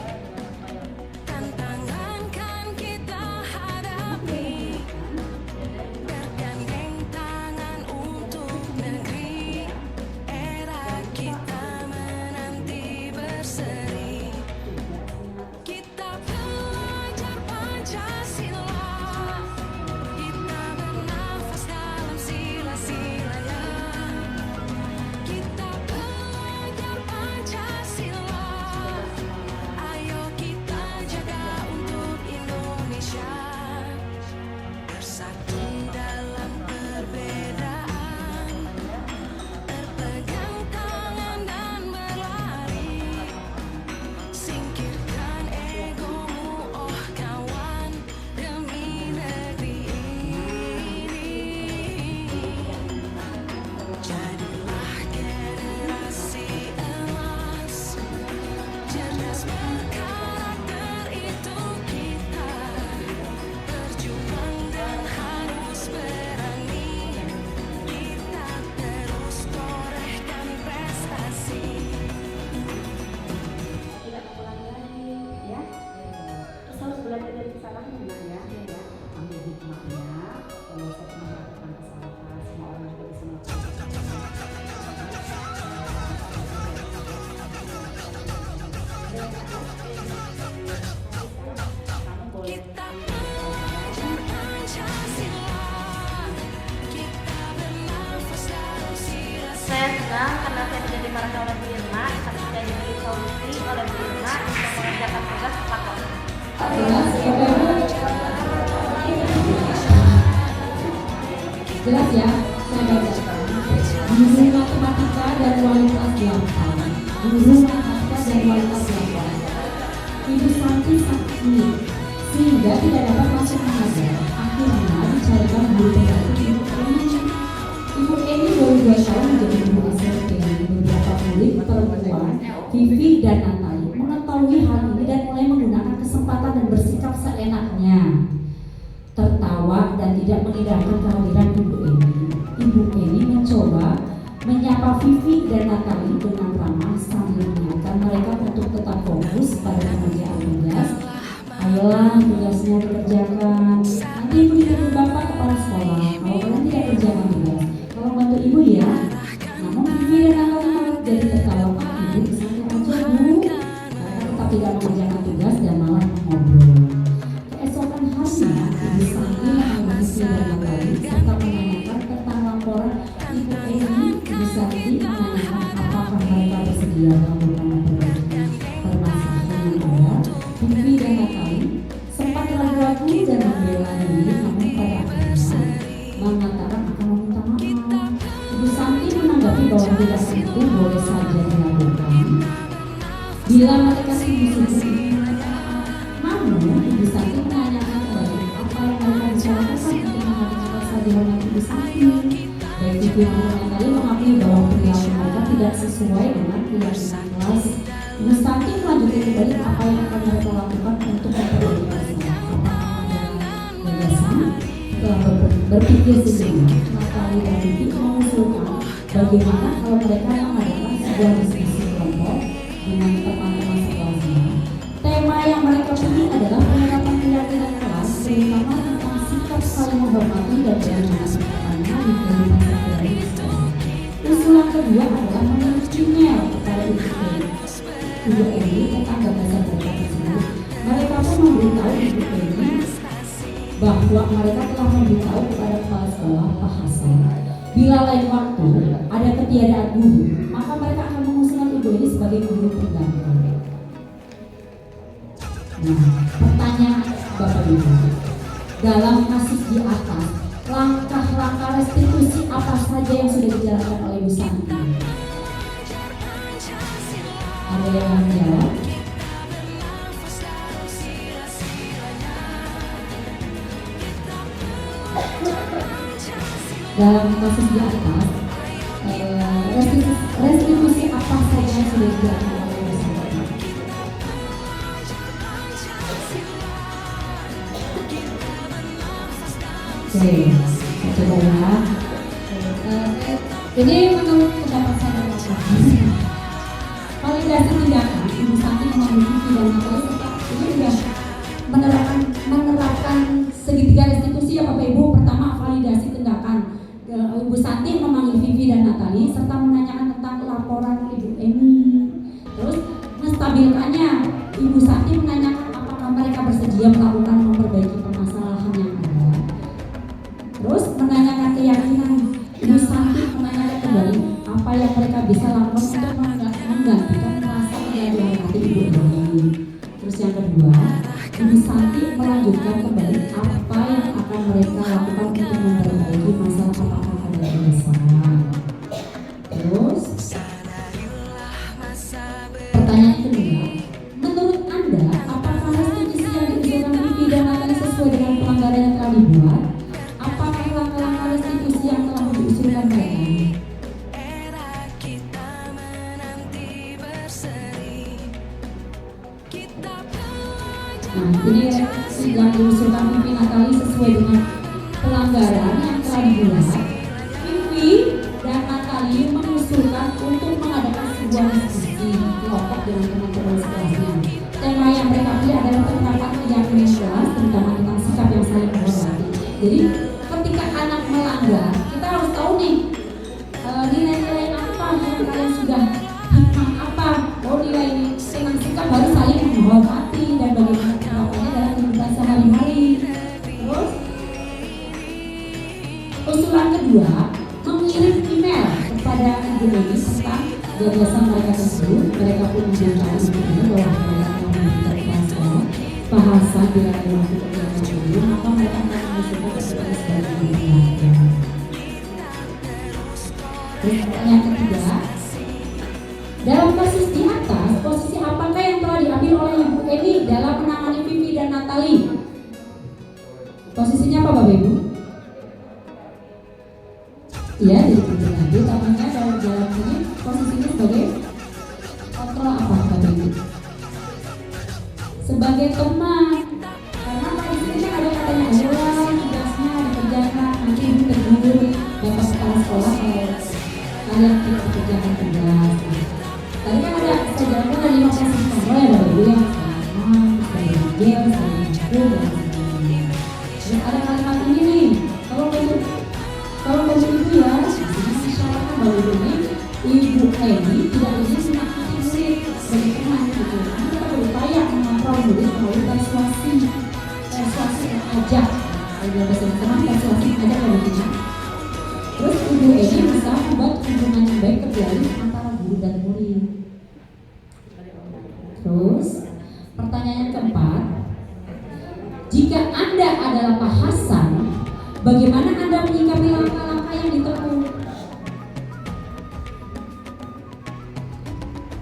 tantangan kan kita hadapi, bergandeng tangan untuk negeri, era kita menanti berseri. Kita belajar Pancasila, kita bernafas dalam sila-silanya. Kita belajar Pancasila, ayo kita jaga untuk Indonesia. Bersatu dalam perbedaan, berpegang tangan dan berlari. Singkirkan egomu, oh kawan, demi negeri ini. Jadilah generasi emas, cerdas berkarakter itu kita. Berjuang dan harus berani, kita terus torehkan prestasi. tidak mengulangi lagi ya. Terus harus belajar dari kesalahan ya, ambil hikmahnya. Kalau saya pernah melakukan kesalahan, semua orang juga bisa melakukan kesalahan. Kita belajar Pancasila, kita bernafas dalam sila-sila. Saya senang karena saya tidak dimarahi oleh Bu Irma, tapi saya diberi solusi oleh Bu Irma untuk mengerjakan tugas tepat waktu. Jelas ya, saya bacakan. Guru matematika dan wali kelas 8. Guru matematika dan wali kelas 8. Ibu Santi sakit kulit sehingga tidak dapat masuk mengajar. Akhirnya dicarikan guru pengganti Ibu Eni. Ibu Eni baru 2 tahun menjadi guru SMP. Beberapa murid perempuan, Vivi dan Natali, mengetahui hal ini dan mulai menggunakan kesempatan dan bersikap seenaknya, tertawa dan tidak mengindahkan kehadiran Ibu Eni. Ibu Eni mencoba menyapa Vivi dan Natali dengan ramah sambil mengingatkan mereka untuk tetap fokus pada pengerjaan tugas. Ayolah, tugasnya dikerjakan. Nanti Ibu dipanggil Bapak kepala sekolah. Kalau kalian tidak kerjakan tugas, tolong bantu Ibu ya. Namun Vivi dan Natali malah jadi tertawa. Ibu santai aja Bu. Mereka tetap tidak mengerjakan tugas dan malah mengobrol. Keesokan harinya, Ibu Santi menghubungi dan Natali serta menanyakan tentang laporan Ibu Eni. Ibu Santi menanyakan apakah mereka bersedia melakukan permasalahan yang ada. Vivi dan Natali sempat ragu-ragu dan membela diri, namun pada akhirnya mengatakan akan meminta maaf. Ibu Santi menanggapi bahwa tugas itu boleh saja dilakukan bila mereka sungguh-sungguh yang tadi mengakui bahwa perilaku mereka tidak sesuai dengan keyakinan kelas. Ibu Santi melanjutkan kembali apa yang akan mereka lakukan untuk memperbaiki masalah. Gagasan telah berpikir sejenak, Natali dan Vivi mengusulkan bagaimana kalau mereka mengadakan sebuah diskusi kelompok dengan teman-teman sekelasnya. Tema yang mereka pilih adalah penerapan keyakinan kelas, terutama tentang sikap saling menghormati dan bagaimana penerapannya di kehidupan sehari-hari di sekolah. Usulan kedua adalah menulis email kepada Ibu Eni tentang gagasan mereka tersebut. Mereka pun memberitahu Ibu Eni bahwa mereka telah memberitahu kepada kepala sekolah Pak Hasan bila lain waktu ada ketiadaan guru, maka mereka akan mengusulkan Ibu Eni sebagai guru pengganti. Nah, pertanyaan Bapak Ibu, dalam kasus di atas, langkah-langkah restitusi apa saja yang sudah dijalankan oleh Ibu Santi? Ada yang mau menjawab? Dalam kasus di atas, restitusi apa saja yang sudah dijalankan oleh Ibu Santi? Oke, coba ya. Ini menurut pendapat saya validasi tindakan Ibu Santi memiliki pidana ini sudah menerapkan segitiga restitusi ya Bapak Ibu. Pertama, validasi tindakan Ibu Santi memanggil Vivi dan Natali serta menanyakan tentang laporan Ibu Eni. Terus menstabilkannya, Ibu Santi menanyakan apakah mereka bersedia melakukan memperbaiki permasalahan yang ada. Terus menanyakan keyakinan, Ibu Santi menanyakan kembali apa yang mereka bisa lakukan untuk menggantikan rasa keadilan hati Ibu Eni. Terus yang kedua, Ibu Santi melanjutkan kembali apa yang akan mereka lakukan untuk memperbaiki masalah apakah ada kesalahan. Terus pertanyaan kedua, menurut Anda apakah restitusi yang diusulkan Vivi dan Natali sesuai dengan pelanggaran yang telah dibuat? Apakah langkah-langkah restitusi yang telah diusulkan mereka? Nah, ini yang diusulkan Vivi Natali sesuai dengan pelanggaran yang telah dibuat. Vivi dan Natali mengusulkan untuk mengadakan sebuah diskusi kelompok dengan teman-teman sekelasnya. Tema yang mereka pilih adalah penerapan keyakinan kelas, terutama tentang sikap yang saling menghormati. Jadi, ketika anak melanggar, kita harus tahu nih nilai-nilai apa yang kalian sudah hikmah apa. Oh, nilai ini tentang sikap harus saling menghormati dan bagaimana penerapannya dalam kehidupan sehari-hari. Terus usulan kedua, mengirim email kepada Ibu Eni tentang gagasan mereka tersebut. Mereka pun memberitahu Ibu Eni bahwa mereka telah memberikan kelas bahasa bila ada waktu kegiatan dulu, maka mereka akan mengusulkan kepada sebagai guru pengganti. Terus pertanyaan ketiga, dalam kasus di atas, posisi apakah yang telah diambil oleh Ibu Eni dalam menangani Vivi dan Natali? Posisinya apa Bapak Ibu? Iya, jadi penjelasan. Namanya dalam ini posisinya sebagai kontrol apa Bapak Ibu? Sebagai teman. Karena pada sini ada katanya ulang tugasnya dikerjakan, nanti Ibu tegur Bapak kepala sekolah kalau kalian tidak dikerjakan tugas. Tadi kan ada saya jalankan ada 5 posisi kontrol ya Bapak Ibu yang sama, saya belajar, saya mengaku dan sebagainya. Terus ada kalimat ini nih, kalau Bapak Ibu ya, masyarakat Bapak Ibu ini, Ibu Eni tidak ingin menyakiti murid sebagai teman gitu. Nanti kita berupaya mengontrol murid melalui persuasi mengajak. Kalau bahasa teman persuasi mengajak Bapak Ibu. Terus Ibu Eni bisa membuat hubungan yang baik terjalin antara guru dan murid. Terus pertanyaan keempat, jika Anda adalah Pak Hasan, bagaimana Anda menyikapi langkah-langkah yang ditempuh?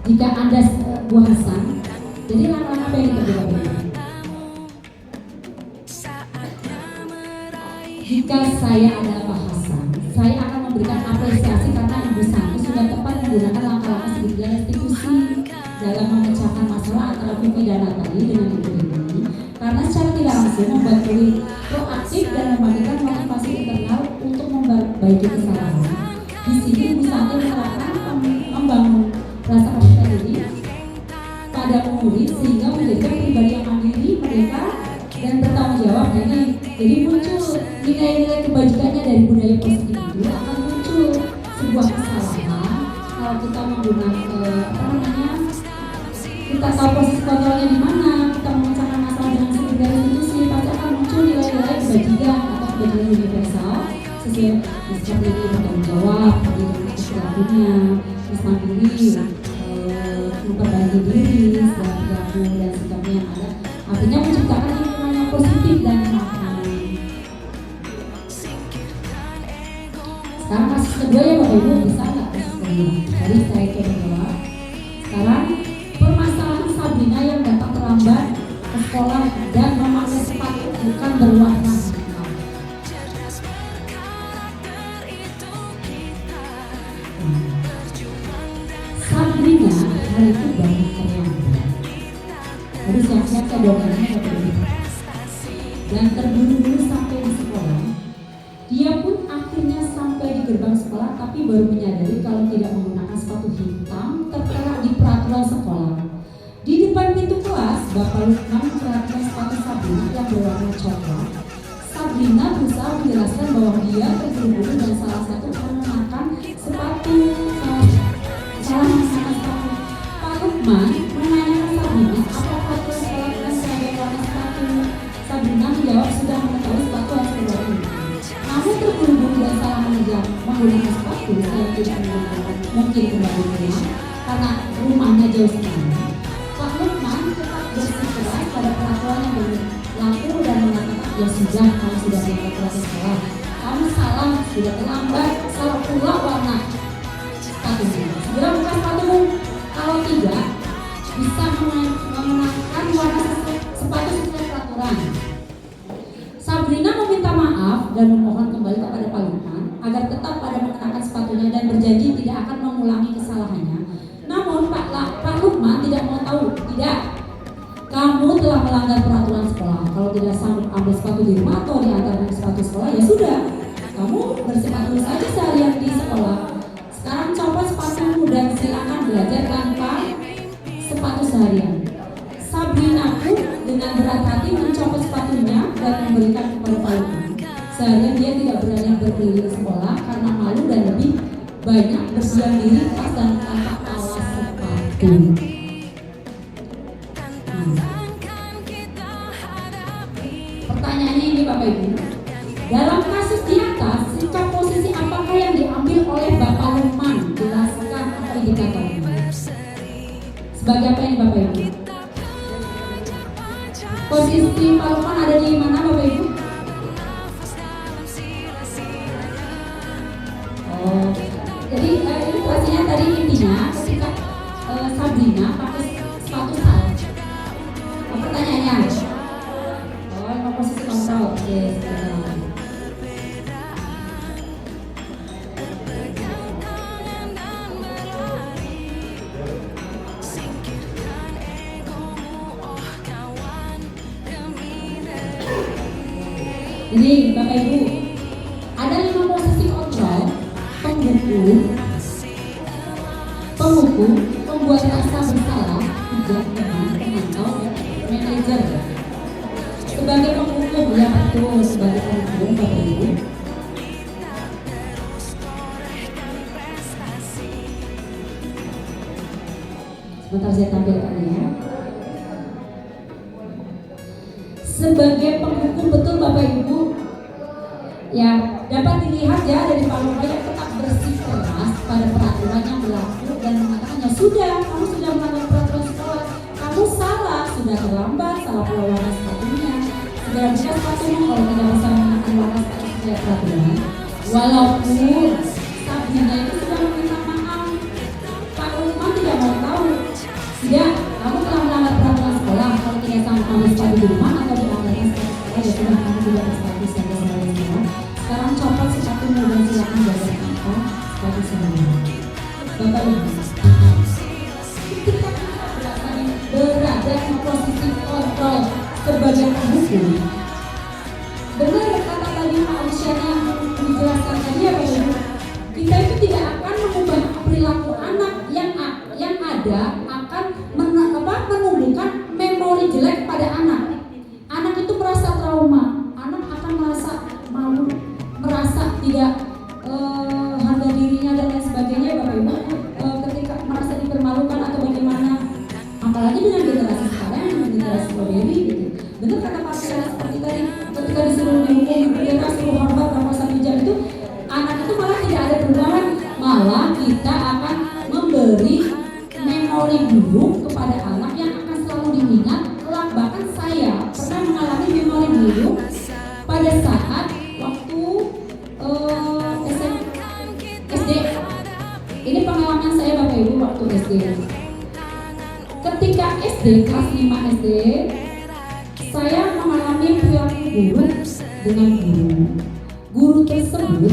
Jika Anda Bu Hasan, jadi langkah-langkah apa yang ditempuh? Jika saya adalah Pak Hasan, saya akan memberikan apresiasi karena Ibu Santi sudah tepat menggunakan langkah-langkah segitiga restitusi dalam memecahkan masalah antara Vivi dan Natali dengan Ibu ini, karena secara tidak langsung membuat Dewi proaktif dan memberikan motivasi internal untuk memperbaiki kesalahan. Di sini Ibu Santi menerapkan membangun rasa percaya diri pada murid sehingga menjadikan pribadi yang mandiri, merdeka, dan bertanggung jawab. Jadi muncul nilai-nilai kebajikannya dari budaya positif itu akan muncul sebuah kesalahan kalau kita menggunakan kita tahu posisi kontrolnya di mana, kita memecahkan masalah dengan segitiga restitusi, pasti akan muncul nilai-nilai kebajikan atau kebajikan universal sesuai seperti ini bertanggung jawab, perilakunya, terus mandiri, memperbaiki diri, perilaku dan sikapnya yang ada. Artinya menciptakan lingkungan yang positif dan makna. Sekarang kasus kedua ya Bapak Ibu, bisa nggak kasus kedua? Tadi saya coba jawab. Sekarang permasalahan Sabrina yang datang terlambat ke sekolah dan memakai sepatu bukan berwarna hitam. Sabrina hari itu bangun terlambat. Baru siap-siap ke dokternya Bapak Ibu. Dan terburu-buru sampai di sekolah. Dia pun akhirnya sampai di gerbang sekolah tapi baru menyadari kalau tidak menggunakan sepatu hitam tertera di peraturan sekolah. Di depan pintu kelas, Bapak Lukman memperhatikan sepatu Sabrina yang berwarna coklat. Sabrina berusaha menjelaskan bahwa dia terburu-buru dan salah satu mengenakan sepatu salah menggunakan sepatu. Pak Lukman menanyakan Sabrina apa peraturan sekolah dan seragam warna sepatu. Sabrina menjawab sudah mengetahui sepatu harus berwarna hitam. Namun terburu-buru dan salah menggunakan sepatu saya tidak mungkin kembali ke rumah karena rumahnya jauh sekali. Pak Lukman tetap bersikeras pada peraturan yang berlaku dan mengatakan ya sudah, kamu sudah melanggar peraturan sekolah, kamu salah, sudah terlambat, salah pula warna sepatunya. Segera buka sepatumu, kalau tidak bisa mengenakan warna sepatu sesuai peraturan. Sabrina meminta maaf dan memohon kembali kepada Pak Lukman agar tetap pada mengenakan sepatunya dan berjanji tidak akan mengulangi kesalahannya. Namun Pak Lukman tidak mau tahu. Tidak, kamu telah melanggar peraturan sekolah. Kalau tidak sanggup ambil sepatu di rumah atau diantarkan sepatu sekolah, ya sudah, kamu bersepatu saja seharian di sekolah. Sekarang copot sepatumu dan silakan belajar tanpa sepatu seharian. Sabrina pun dengan berat hati mencopot sepatunya dan memberikan kepada Pak Lukman. Seharian dia tidak berani berkeliling sekolah karena malu dan lebih banyak berdiam diri pas dan tanpa alas sepatu. Pertanyaannya ini Bapak Ibu, dalam kasus di atas, sikap posisi apakah yang diambil oleh Bapak Lukman? Jelaskan apa indikatornya. Sebagai apa ini Bapak Ibu? Posisi Pak Lukman ada di mana Bapak Ibu? Oh, jadi ilustrasinya tadi intinya ketika Sabrina pakai sepatu salah. Pertanyaannya, oh posisi kontrol, oke. Ini Bapak Ibu, ada 5 posisi kontrol: penghukum, pembuat rasa bersalah, pemantau, dan manajer. Sebagai penghukum, ya betul, sebagai penghukum Bapak Ibu. Sebentar saya tampilkan ya. Sebagai penghukum betul Bapak Ibu, ya dapat dilihat ya dari Pak Lukman yang tetap bersikeras pada peraturan yang berlaku dan mengatakan ya sudah, kamu sudah melanggar peraturan sekolah, kamu salah, sudah terlambat, salah pula warna sepatunya, segera buka sepatumu kalau tidak bisa menggunakan warna sepatu sesuai peraturan. Walaupun Sabrina itu sudah meminta maaf, Pak Lukman tidak mau tahu. Tidak, kamu telah melanggar peraturan sekolah kalau tidak sanggup ambil sepatu di rumah atau diantarkan sepatu sekolah, ya sudah kamu tidak bersepatu sebagai sekolah. Sekarang copot sepatumu dan silakan belajar tanpa itu. Benar kata tadi Pak Usyana menjelaskan tadi ya Bapak Ibu, kita itu tidak akan mengubah perilaku anak yang ada akan menumbuhkan memori jelek pada anak. Anak itu merasa trauma, anak akan merasa malu, merasa tidak harga dirinya dan lain sebagainya Bapak Ibu, ketika merasa dipermalukan atau bagaimana, apalagi dengan generasi sekarang, dengan generasi modern gitu. Benar kata Pak Usyana seperti tadi, ketika disuruh dihukum, dia suruh hormat dalam masa bijak itu, anak itu malah tidak ada perubahan, malah kita akan memberi memori buruk kepada anak yang akan selalu diingat. Bahkan saya pernah mengalami memori buruk pada saat waktu SD. Ini pengalaman saya Bapak Ibu waktu SD. Ketika SD, kelas 5 SD, saya mengalami perilaku buruk dengan guru tersebut.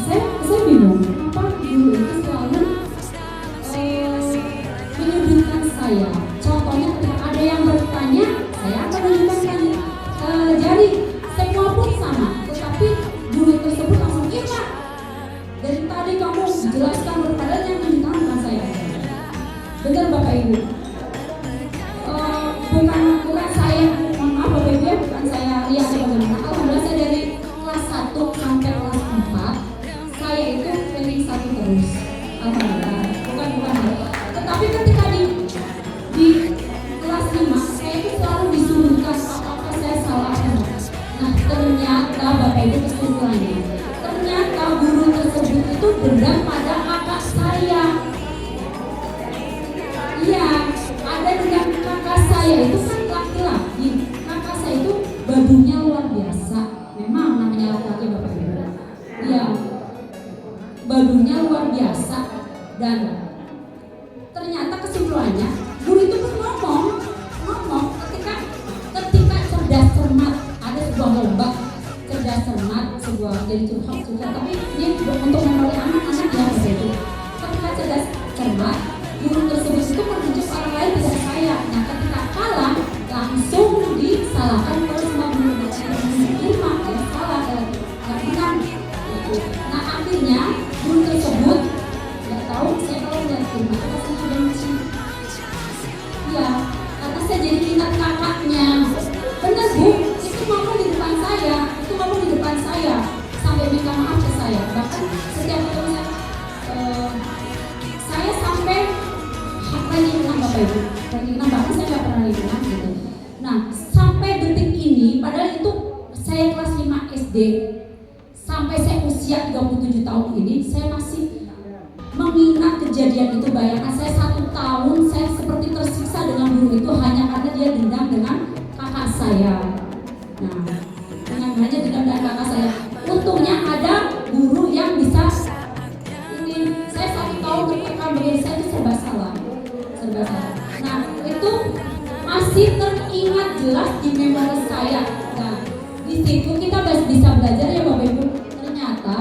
Saya bingung, kenapa guru itu selalu menyudutkan saya. Contohnya ketika ada yang bertanya, saya akan menunjukkan jari, semua pun sama. Tetapi guru tersebut langsung, iya Pak, dari tadi kamu jelaskan padahal yang menunjukkan bukan saya. Benar Bapak Ibu, bukan saya, mohon maaf Bapak Ibu, bukan saya lihat bagaimana. Alhamdulillah saya dari kelas 1 sampai kelas 4 saya itu ranking 1 terus. Alhamdulillah, bukan. Tetapi ketika di kelas 5 saya itu selalu disuruhkan apa saya salah. Nah ternyata Bapak Ibu kesimpulannya, ternyata guru tersebut itu dendam pada kakak saya. Iya, ada dengan kakak saya itu kan laki-laki. Kakak saya itu bajunya luar biasa. Memang namanya laki-laki Bapak Ibu. Iya, bajunya luar biasa. Dan ternyata kesimpulannya guru itu pun ngomong ketika cerdas cermat, ada sebuah lomba cerdas cermat, sebuah jadi curhat, tapi ini untuk memori anak-anak ya Bapak Ibu. Ketika cerdas cermat, guru tersebut itu menunjuk orang lain, tidak saya. Nah ketika kalah langsung disalahkan ke semua guru Irma, ya salah, nggak benar gitu. Nah akhirnya guru tersebut nggak tahu, saya kalau lihat Irma rasanya benci. Iya, karena saya jadi ingat kakaknya. Benar Bu, itu ngomong di depan saya, sampai minta maaf ke saya. Bahkan setiap ketemu saya sampai ranking 6 Bapak Ibu, ranking 6 bahkan saya nggak pernah ranking 6 gitu. Nah sampai detik ini, padahal itu saya kelas 5 SD, sampai saya usia 37 tahun ini, saya masih mengingat kejadian itu. Bayangkan saya 1 tahun saya seperti tersiksa dengan guru itu hanya karena dia dendam dengan kakak saya. Nah, hanya dendam dengan kakak saya. Untungnya ada guru yang bisa ini. Saya 1 tahun tertekan begini, saya itu serba salah. Nah, itu masih teringat jelas di memori saya. Nah, di situ kita bisa belajar ya Bapak Ibu. Ternyata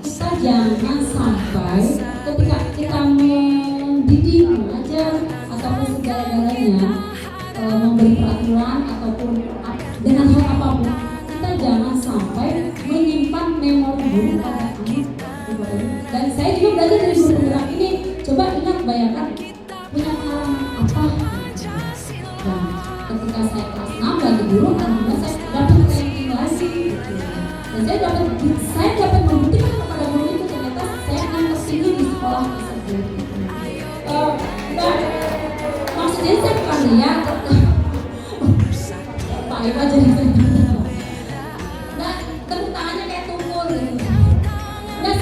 kita jangan sampai ketika kita mendidik, mengajar ataupun segala-galanya, memberi peraturan ataupun dengan hal apapun, kita jangan sampai menyimpan memori buruk pada anak. Dan saya juga belajar dari guru penggerak ini. Coba ingat, bayangkan punya pengalaman apa? Dan ketika saya kelas 6 lagi guru, alhamdulillah saya dapat ranking lagi. Dan saya dapat membuktikan kepada guru itu ternyata saya akan tertinggi di sekolah tersebut. Dan maksudnya saya bukan lihat Pak Iwa jadi nah tepuk tangannya kayak tumpul gitu. Nah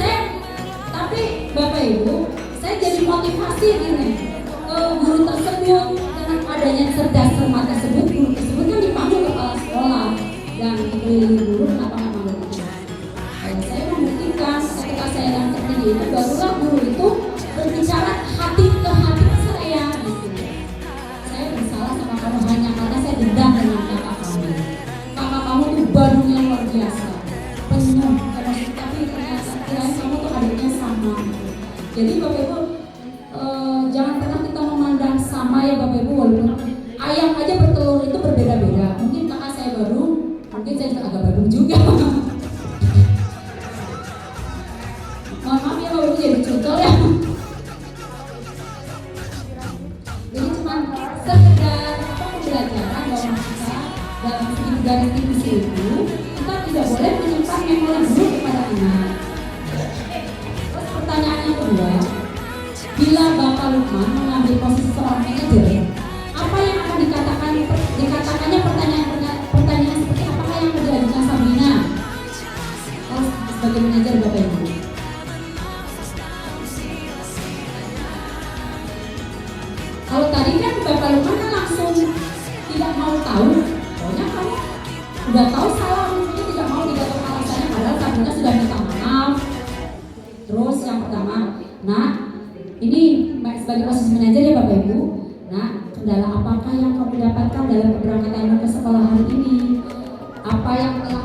tapi Bapak Ibu, saya jadi motivasi gini ke guru tersebut. Dengan adanya cerdas cermat tersebut, guru tersebut kan dipanggil kepala sekolah dan dikelilingi guru kenapa nggak manggil itu. Saya membuktikan ketika saya yang tertinggi itu, barulah guru itu berbicara hati ke hati saya gitu. Saya bersalah sama kamu hanya karena saya dendam dengan kakak kamu. Kakak kamu tuh bajunya luar biasa, penuh emosi, tapi ternyata kirain kamu tuh adiknya sama. Jadi Bapak Ibu, jangan pernah kita memandang sama ya Bapak Ibu, walaupun ayam aja bertelur itu berbeda-beda. sekedar pembelajaran bahwa kita dalam segi garis divisi itu kita tidak boleh menyimpan memori buruk kepada anak. Terus pertanyaan yang kedua, bila Bapak Lukman mengambil posisi seorang manajer, apa yang akan dikatakannya pertanyaan seperti apakah yang diajukan Sabrina sebagai manajer Bapak Ibu? Kalau tadi kan Bapak Lukman kan langsung tidak mau tahu, pokoknya kamu udah tahu salah, mungkin tidak mau dikatakan alasannya, padahal Sabrina sudah minta maaf. Terus yang pertama, nah ini sebagai posisi manajer ya Bapak Ibu. Nah, kendala apakah yang kamu dapatkan dalam keberangkatanmu ke sekolah hari ini? Apa yang telah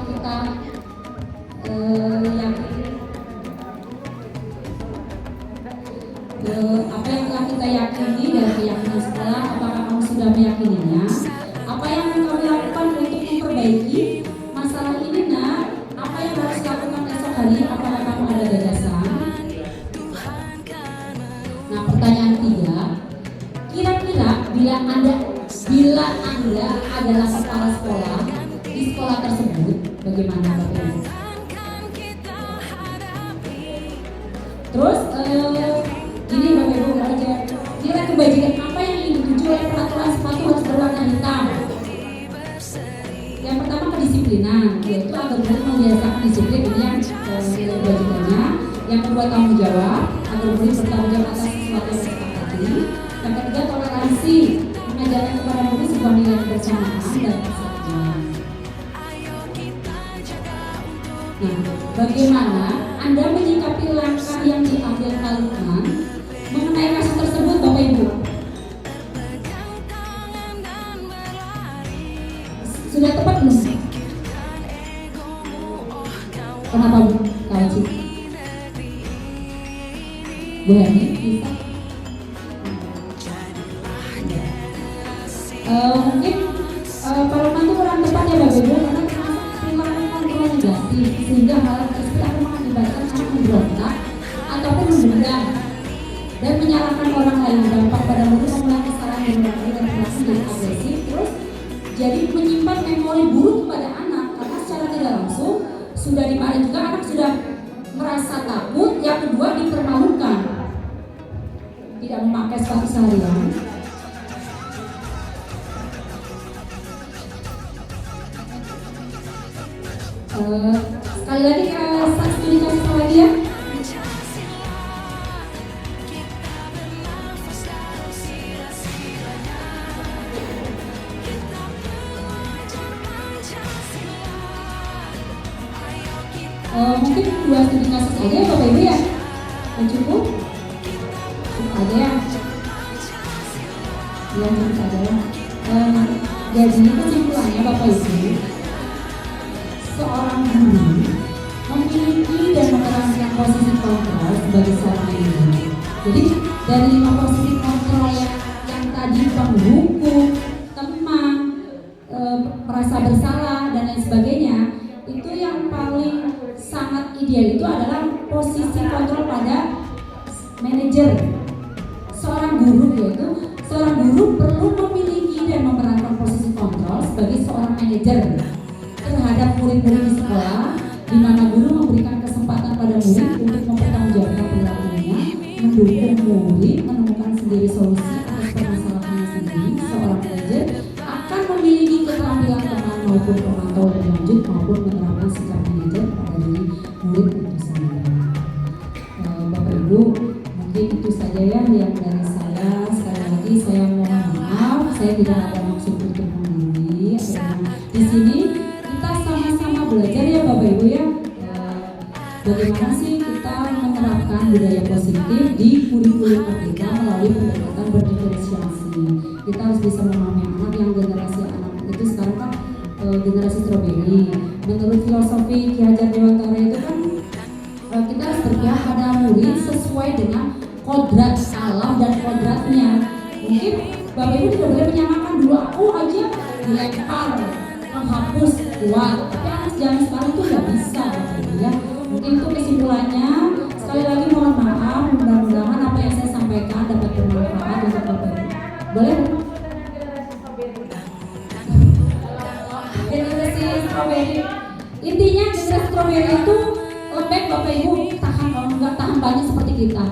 kita yakini dari keyakinan sekolah? Apakah kamu sudah meyakininya? Apa yang kamu lakukan untuk memperbaiki masalah ini? Nah, apa yang harus dilakukan esok hari? Apakah kamu ada gagasan? Nah, pertanyaan 3, kira-kira bila Anda adalah kepala sekolah di sekolah tersebut, bagaimana Bapak Ibu? Terus gini Bapak Ibu, kira kebajikan apa yang ingin dituju oleh peraturan sepatu harus berwarna hitam? Yang pertama kedisiplinan, yaitu agar murid membiasakan disiplin, ini yang nilai kebajikannya. Yang kedua tanggung jawab, agar murid bertanggung jawab atas sesuatu yang disepakati. Yang ketiga toleransi, mengajarkan kepada murid sebuah nilai kebersamaan dan persatuan. Nah, bagaimana Anda menyikapi langkah yang diambil Pak Lukman mengenai kasus tersebut Bapak Ibu? Sudah tepat belum? Kenapa Bu? Kak Cik? Bu Heni, bisa? Mungkin Pak Lukman itu kurang tepat ya Bapak Ibu, karena perilaku kontrol negatif sehingga hal tersebut akan mengakibatkan anak memberontak ataupun mendendam dan menyalahkan orang lain, dampak pada murid mengulang kesalahan dan berperilaku jadi agresif, terus jadi menyimpan memori buruk kepada anak karena secara tidak langsung sudah dimarahi juga, anak sudah merasa takut. Yang kedua dipermalukan, tidak memakai sepatu seharian. Sekali lagi studi kasus lagi ya. Mungkin 2 studi kasus aja ya Bapak Ibu ya. Cukup? Cukup aja ya. Ya cukup aja ya. Jadi kesimpulannya Bapak Ibu, seorang guru memiliki dan memerankan posisi kontrol sebagai seorang guru. Jadi dari 5 posisi kontrol yang tadi menghukum, teman, merasa bersalah dan lain sebagainya, itu yang paling sangat ideal itu adalah posisi kontrol pada manajer. Seorang guru, yaitu seorang guru perlu memiliki dan memerankan posisi kontrol sebagai seorang manajer terhadap murid-murid di sekolah, di mana guru memberikan kesempatan pada murid untuk mempertanggungjawabkan perilakunya, mendukung murid menemukan sendiri solusi atas permasalahannya sendiri. Seorang manajer akan memiliki keterampilan teman maupun pemantau lebih lanjut maupun menerapkan sikap manajer pada diri murid itu sendiri. Bapak Ibu, mungkin itu saja ya yang dari saya. Sekali lagi saya mohon maaf, saya tidak ada maksud untuk menggurui. Di sini kita sama-sama belajar ya Bapak Ibu ya, bagaimana sih kita menerapkan budaya positif di kurikulum kita melalui pendekatan berdiferensiasi. Kita harus bisa memahami anak yang generasi anak itu sekarang kan generasi strawberry. Menurut filosofi Ki Hajar Dewantara itu kan kita harus berpihak pada murid sesuai dengan kodrat alam dan kodratnya. Mungkin Bapak Ibu tidak boleh menyamakan dulu, aku aja dilempar, menghapus kuat, tapi anak zaman sekarang itu nggak bisa Bapak Ibu ya. Mungkin itu kesimpulannya. Sekali lagi mohon maaf, mudah-mudahan apa yang saya sampaikan dapat bermanfaat untuk Bapak Ibu. Boleh? strawberry. Intinya generasi strawberry itu lembek Bapak Ibu, tahan kalau nggak tahan banyak seperti kita.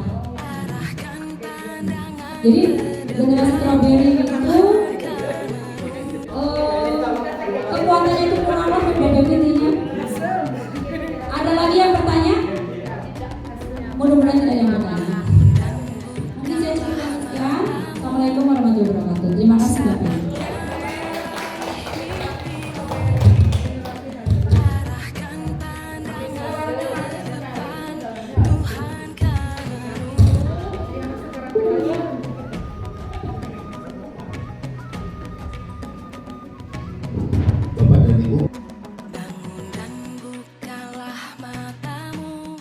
Jadi generasi strawberry itu kekuatannya itu kurang apa Bapak Ibu intinya. Ada lagi yang bertanya? Mudah-mudahan tidak ada yang bertanya. Mungkin saya cukupkan sekian. Assalamualaikum warahmatullahi wabarakatuh. Terima kasih Bapak Ibu. Bapak dan Ibu. Bangun dan bukalah matamu,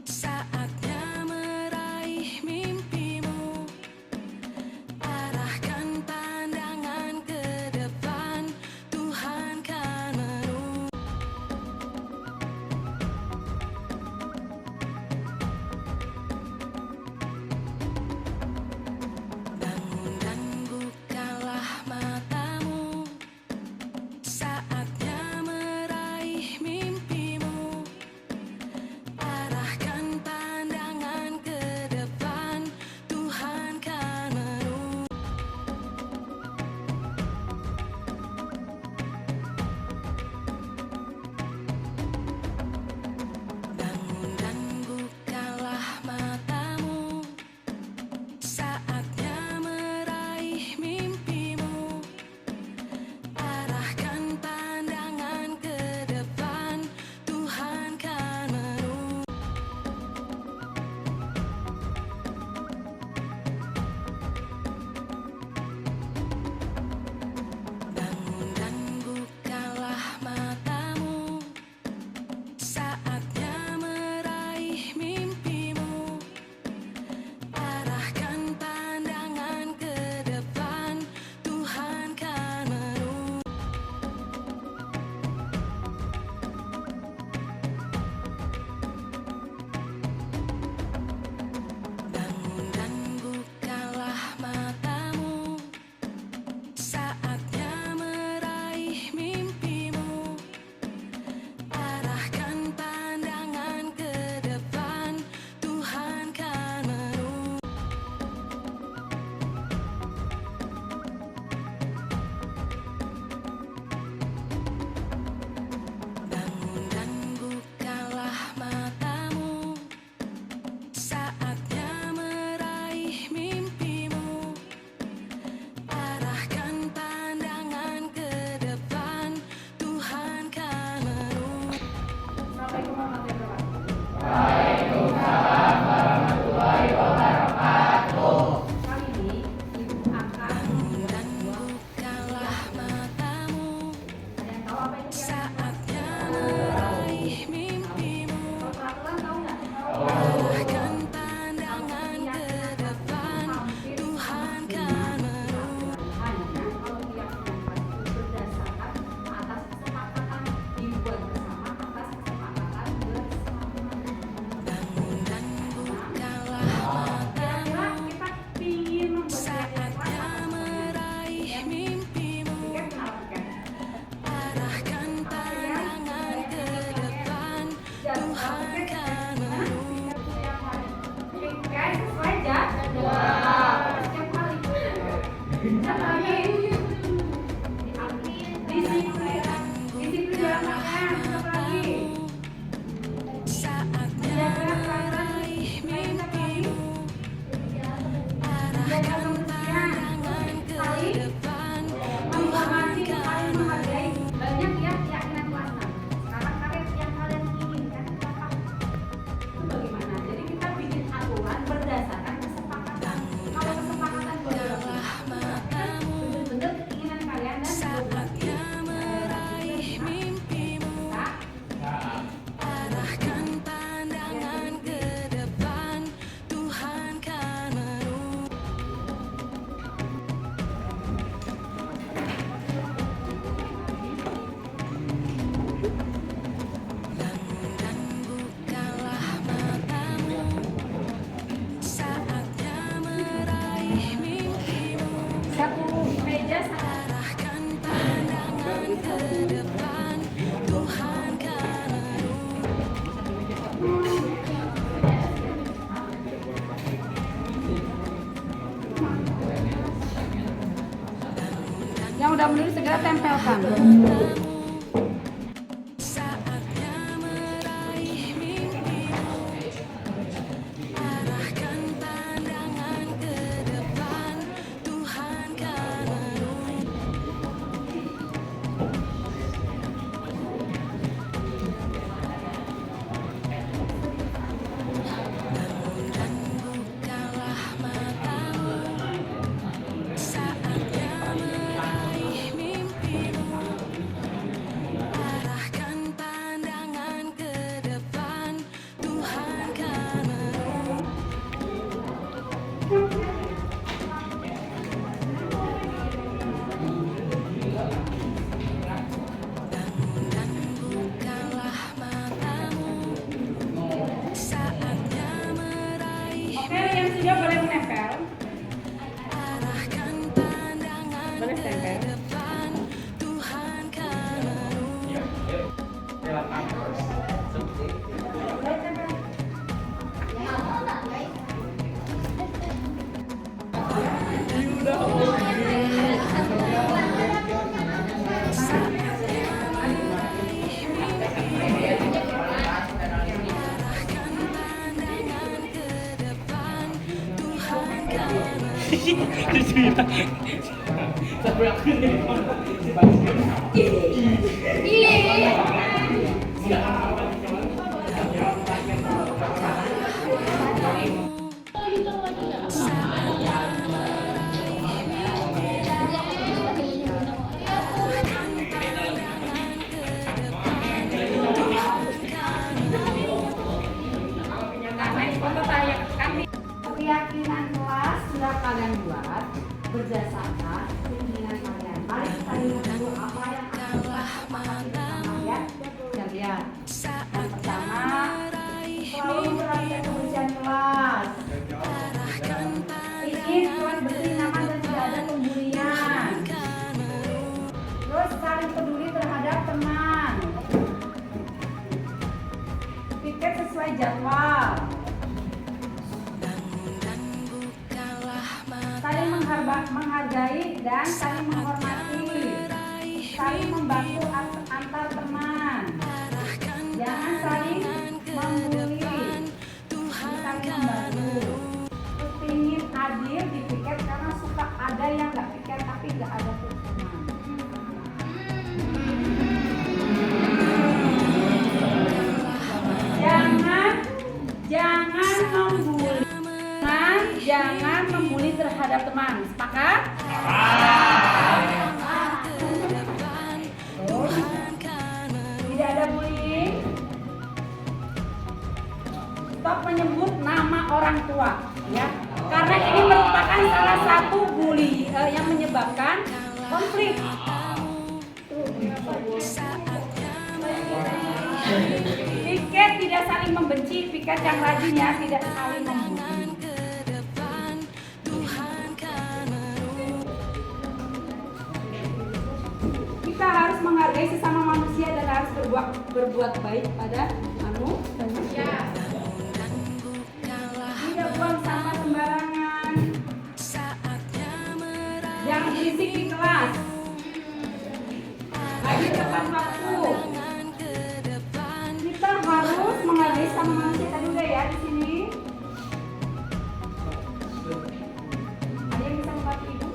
saatnya meraih mimpimu. Arahkan pandangan ke depan, Tuhan kan menolong. Bangun dan bukalah matamu, saatnya meraih mimpimu. Arahkan pandangan ke depan, Tuhan kan menolong. Bangun dan bukalah matamu, saatnya meraih mimpimu. Arahkan pandangan ke depan, Tuhan kan menolong. Bangun dan bukalah matamu, saatnya meraih mimpimu. Arahkan pandangan ke depan, Tuhan kan menolong. Bangun dan bukalah matamu, saatnya meraih mimpimu. Arahkan pandangan ke depan, Tuhan kan menolong. Bangun dan bukalah matamu, saatnya meraih mimpimu. Arahkan pandangan ke depan, Tuhan kan menolong. Bangun dan bukalah matamu, saatnya meraih mimpimu. Arahkan pandangan ke depan, Tuhan kan menolong. Bangun dan bukalah matamu, saatnya meraih mimpimu. Arahkan pandangan ke depan, Tuhan kan menolong. Saatnya meraih mimpimu. Arahkan pandangan ke depan, Tuhan kan menolong. Banyak ya keyakinan kelas 6. Sekarang karir yang kalian inginkan itu apa? Itu bagaimana? Jadi kita bikin aturan berdasarkan kesepakatan. Kalau kesepakatan Bukalah matamu, benar-benar keinginan kalian dan saatnya meraih mimpimu. udah berdiri segera tempelkan. Oke, yang sudah boleh menempel. Boleh tempel. Keyakinan kelas sudah kalian buat berdasarkan keinginan kalian. Mari kita lihat dulu apa yang akan kita sepakati ya. Kita lihat. Yang pertama, selalu perhatikan kebersihan kelas. Ingin kelas bersih, nyaman dan tidak ada pembulian. Terus saling peduli terhadap teman. Piket sesuai jadwal. Saling menghargai dan saling menghormati, saling membantu antar teman, jangan saling membuli, saling membantu. Terus ingin adil di piket karena suka ada yang nggak piket tapi nggak ada teman. Jangan membuli. Jangan membuli terhadap teman. Sepakat? Tidak ada bullying. Stop menyebut nama orang tua, ya. Karena ini merupakan salah satu bully yang menyebabkan konflik. Piket tidak saling membenci, piket yang rajin ya, tidak saling membuli. Kita harus menghargai sesama manusia dan harus berbuat baik pada manusia. Tidak buang sampah sembarangan. Jangan berisik di kelas. Hadir tepat waktu. Kita harus menghargai sesama manusia. Tadi udah ya di sini. Ada yang bisa membantu ibu?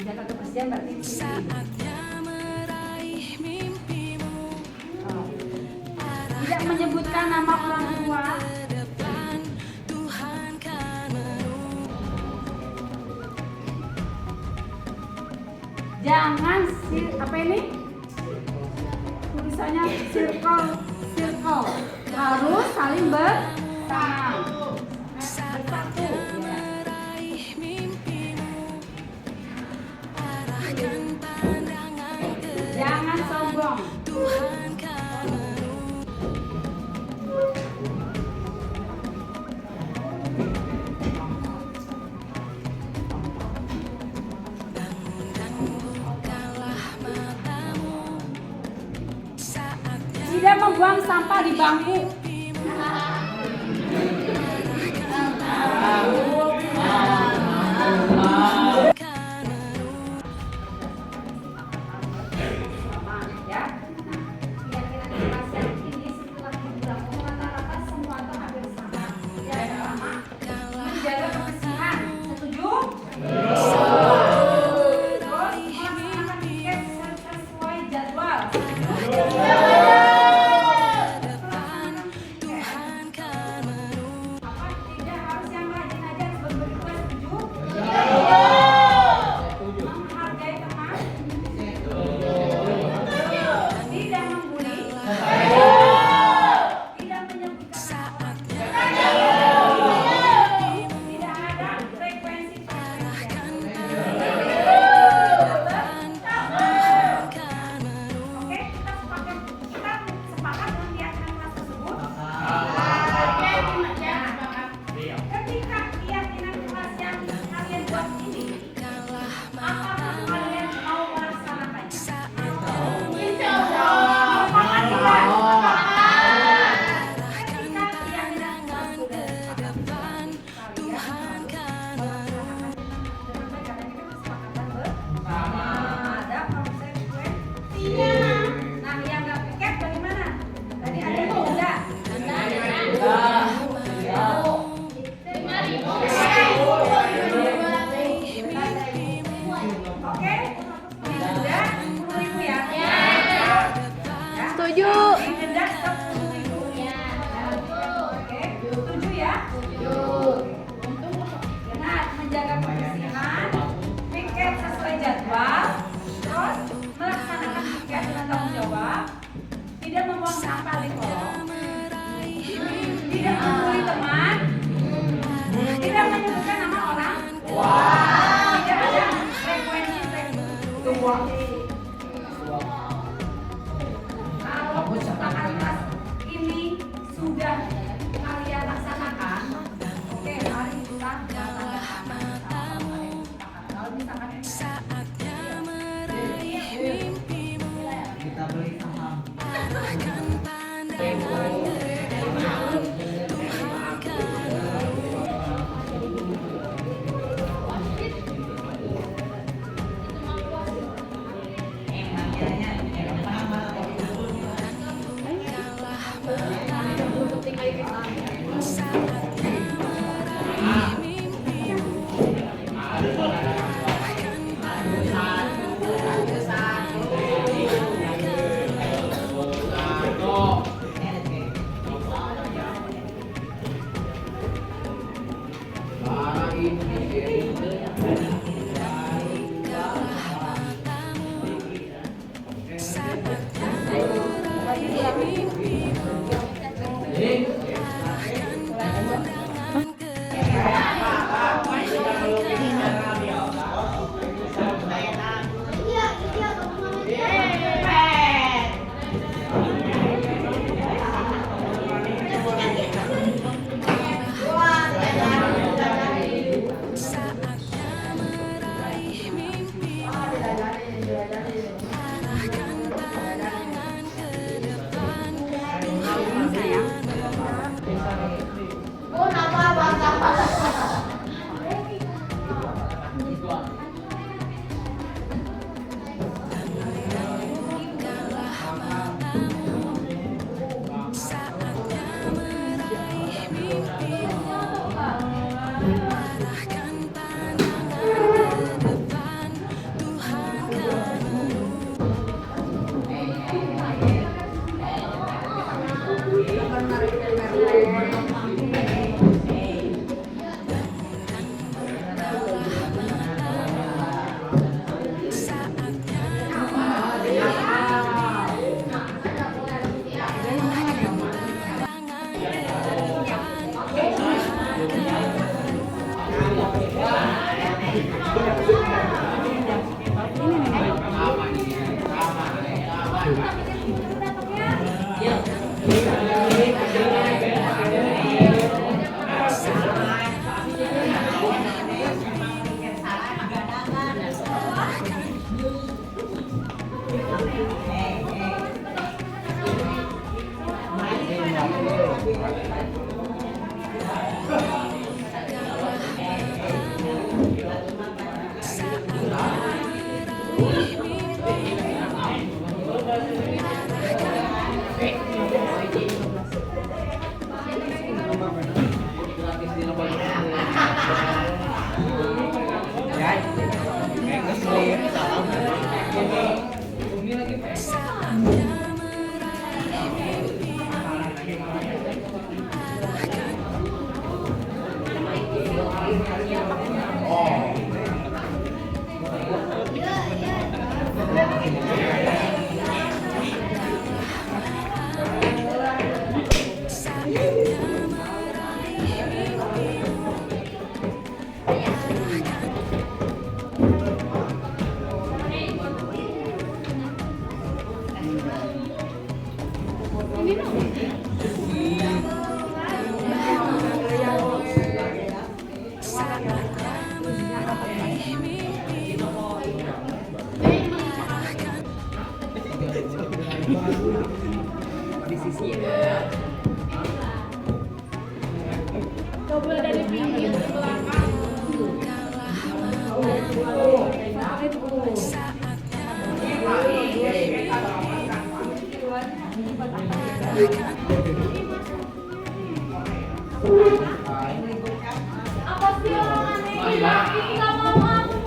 Menjaga kebersihan berarti di sini. Tidak menyebutkan nama orang tua. Jangan apa ini? Tulisannya circle. Harus saling bersama. Bersatu. Jangan sombong. Tidak membuang sampah di bangku. Coba dari pinggir ke belakang. Apa sih orang aneh? Laki nggak mau ngaku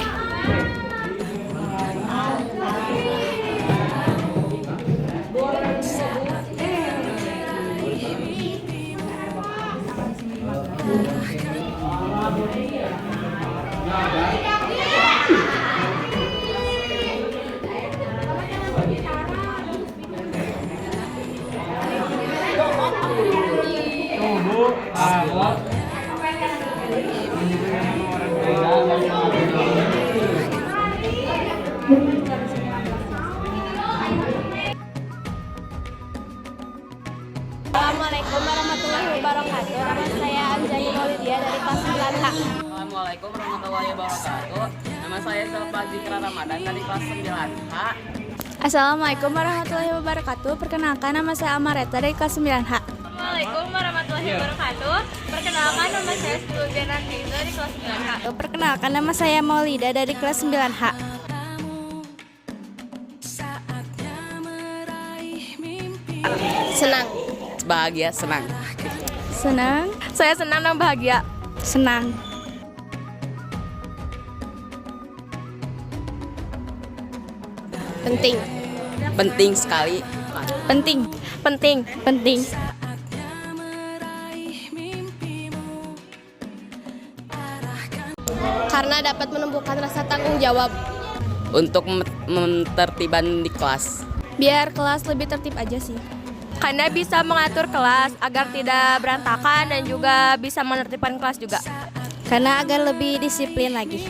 Assalamualaikum warahmatullahi wabarakatuh. Nama saya Anjani Maulidia dari kelas 9H. Assalamualaikum warahmatullahi wabarakatuh. Nama saya Selva Zikra Ramadan dari kelas 9H. Assalamualaikum warahmatullahi wabarakatuh. Perkenalkan nama saya Amareta dari kelas 9H. Assalamualaikum warahmatullahi wabarakatuh. Perkenalkan nama saya Sulviana Tiza dari kelas 9H. Perkenalkan nama saya Maulida dari kelas 9H. Senang. Bahagia, senang. Senang. Saya senang dan bahagia. Senang. Penting. Penting sekali. Penting. Penting. Penting. Karena dapat menumbuhkan rasa tanggung jawab. Untuk menertiban di kelas. Biar kelas lebih tertib aja sih. Karena bisa mengatur kelas agar tidak berantakan dan juga bisa menertibkan kelas juga. Karena agar lebih disiplin lagi.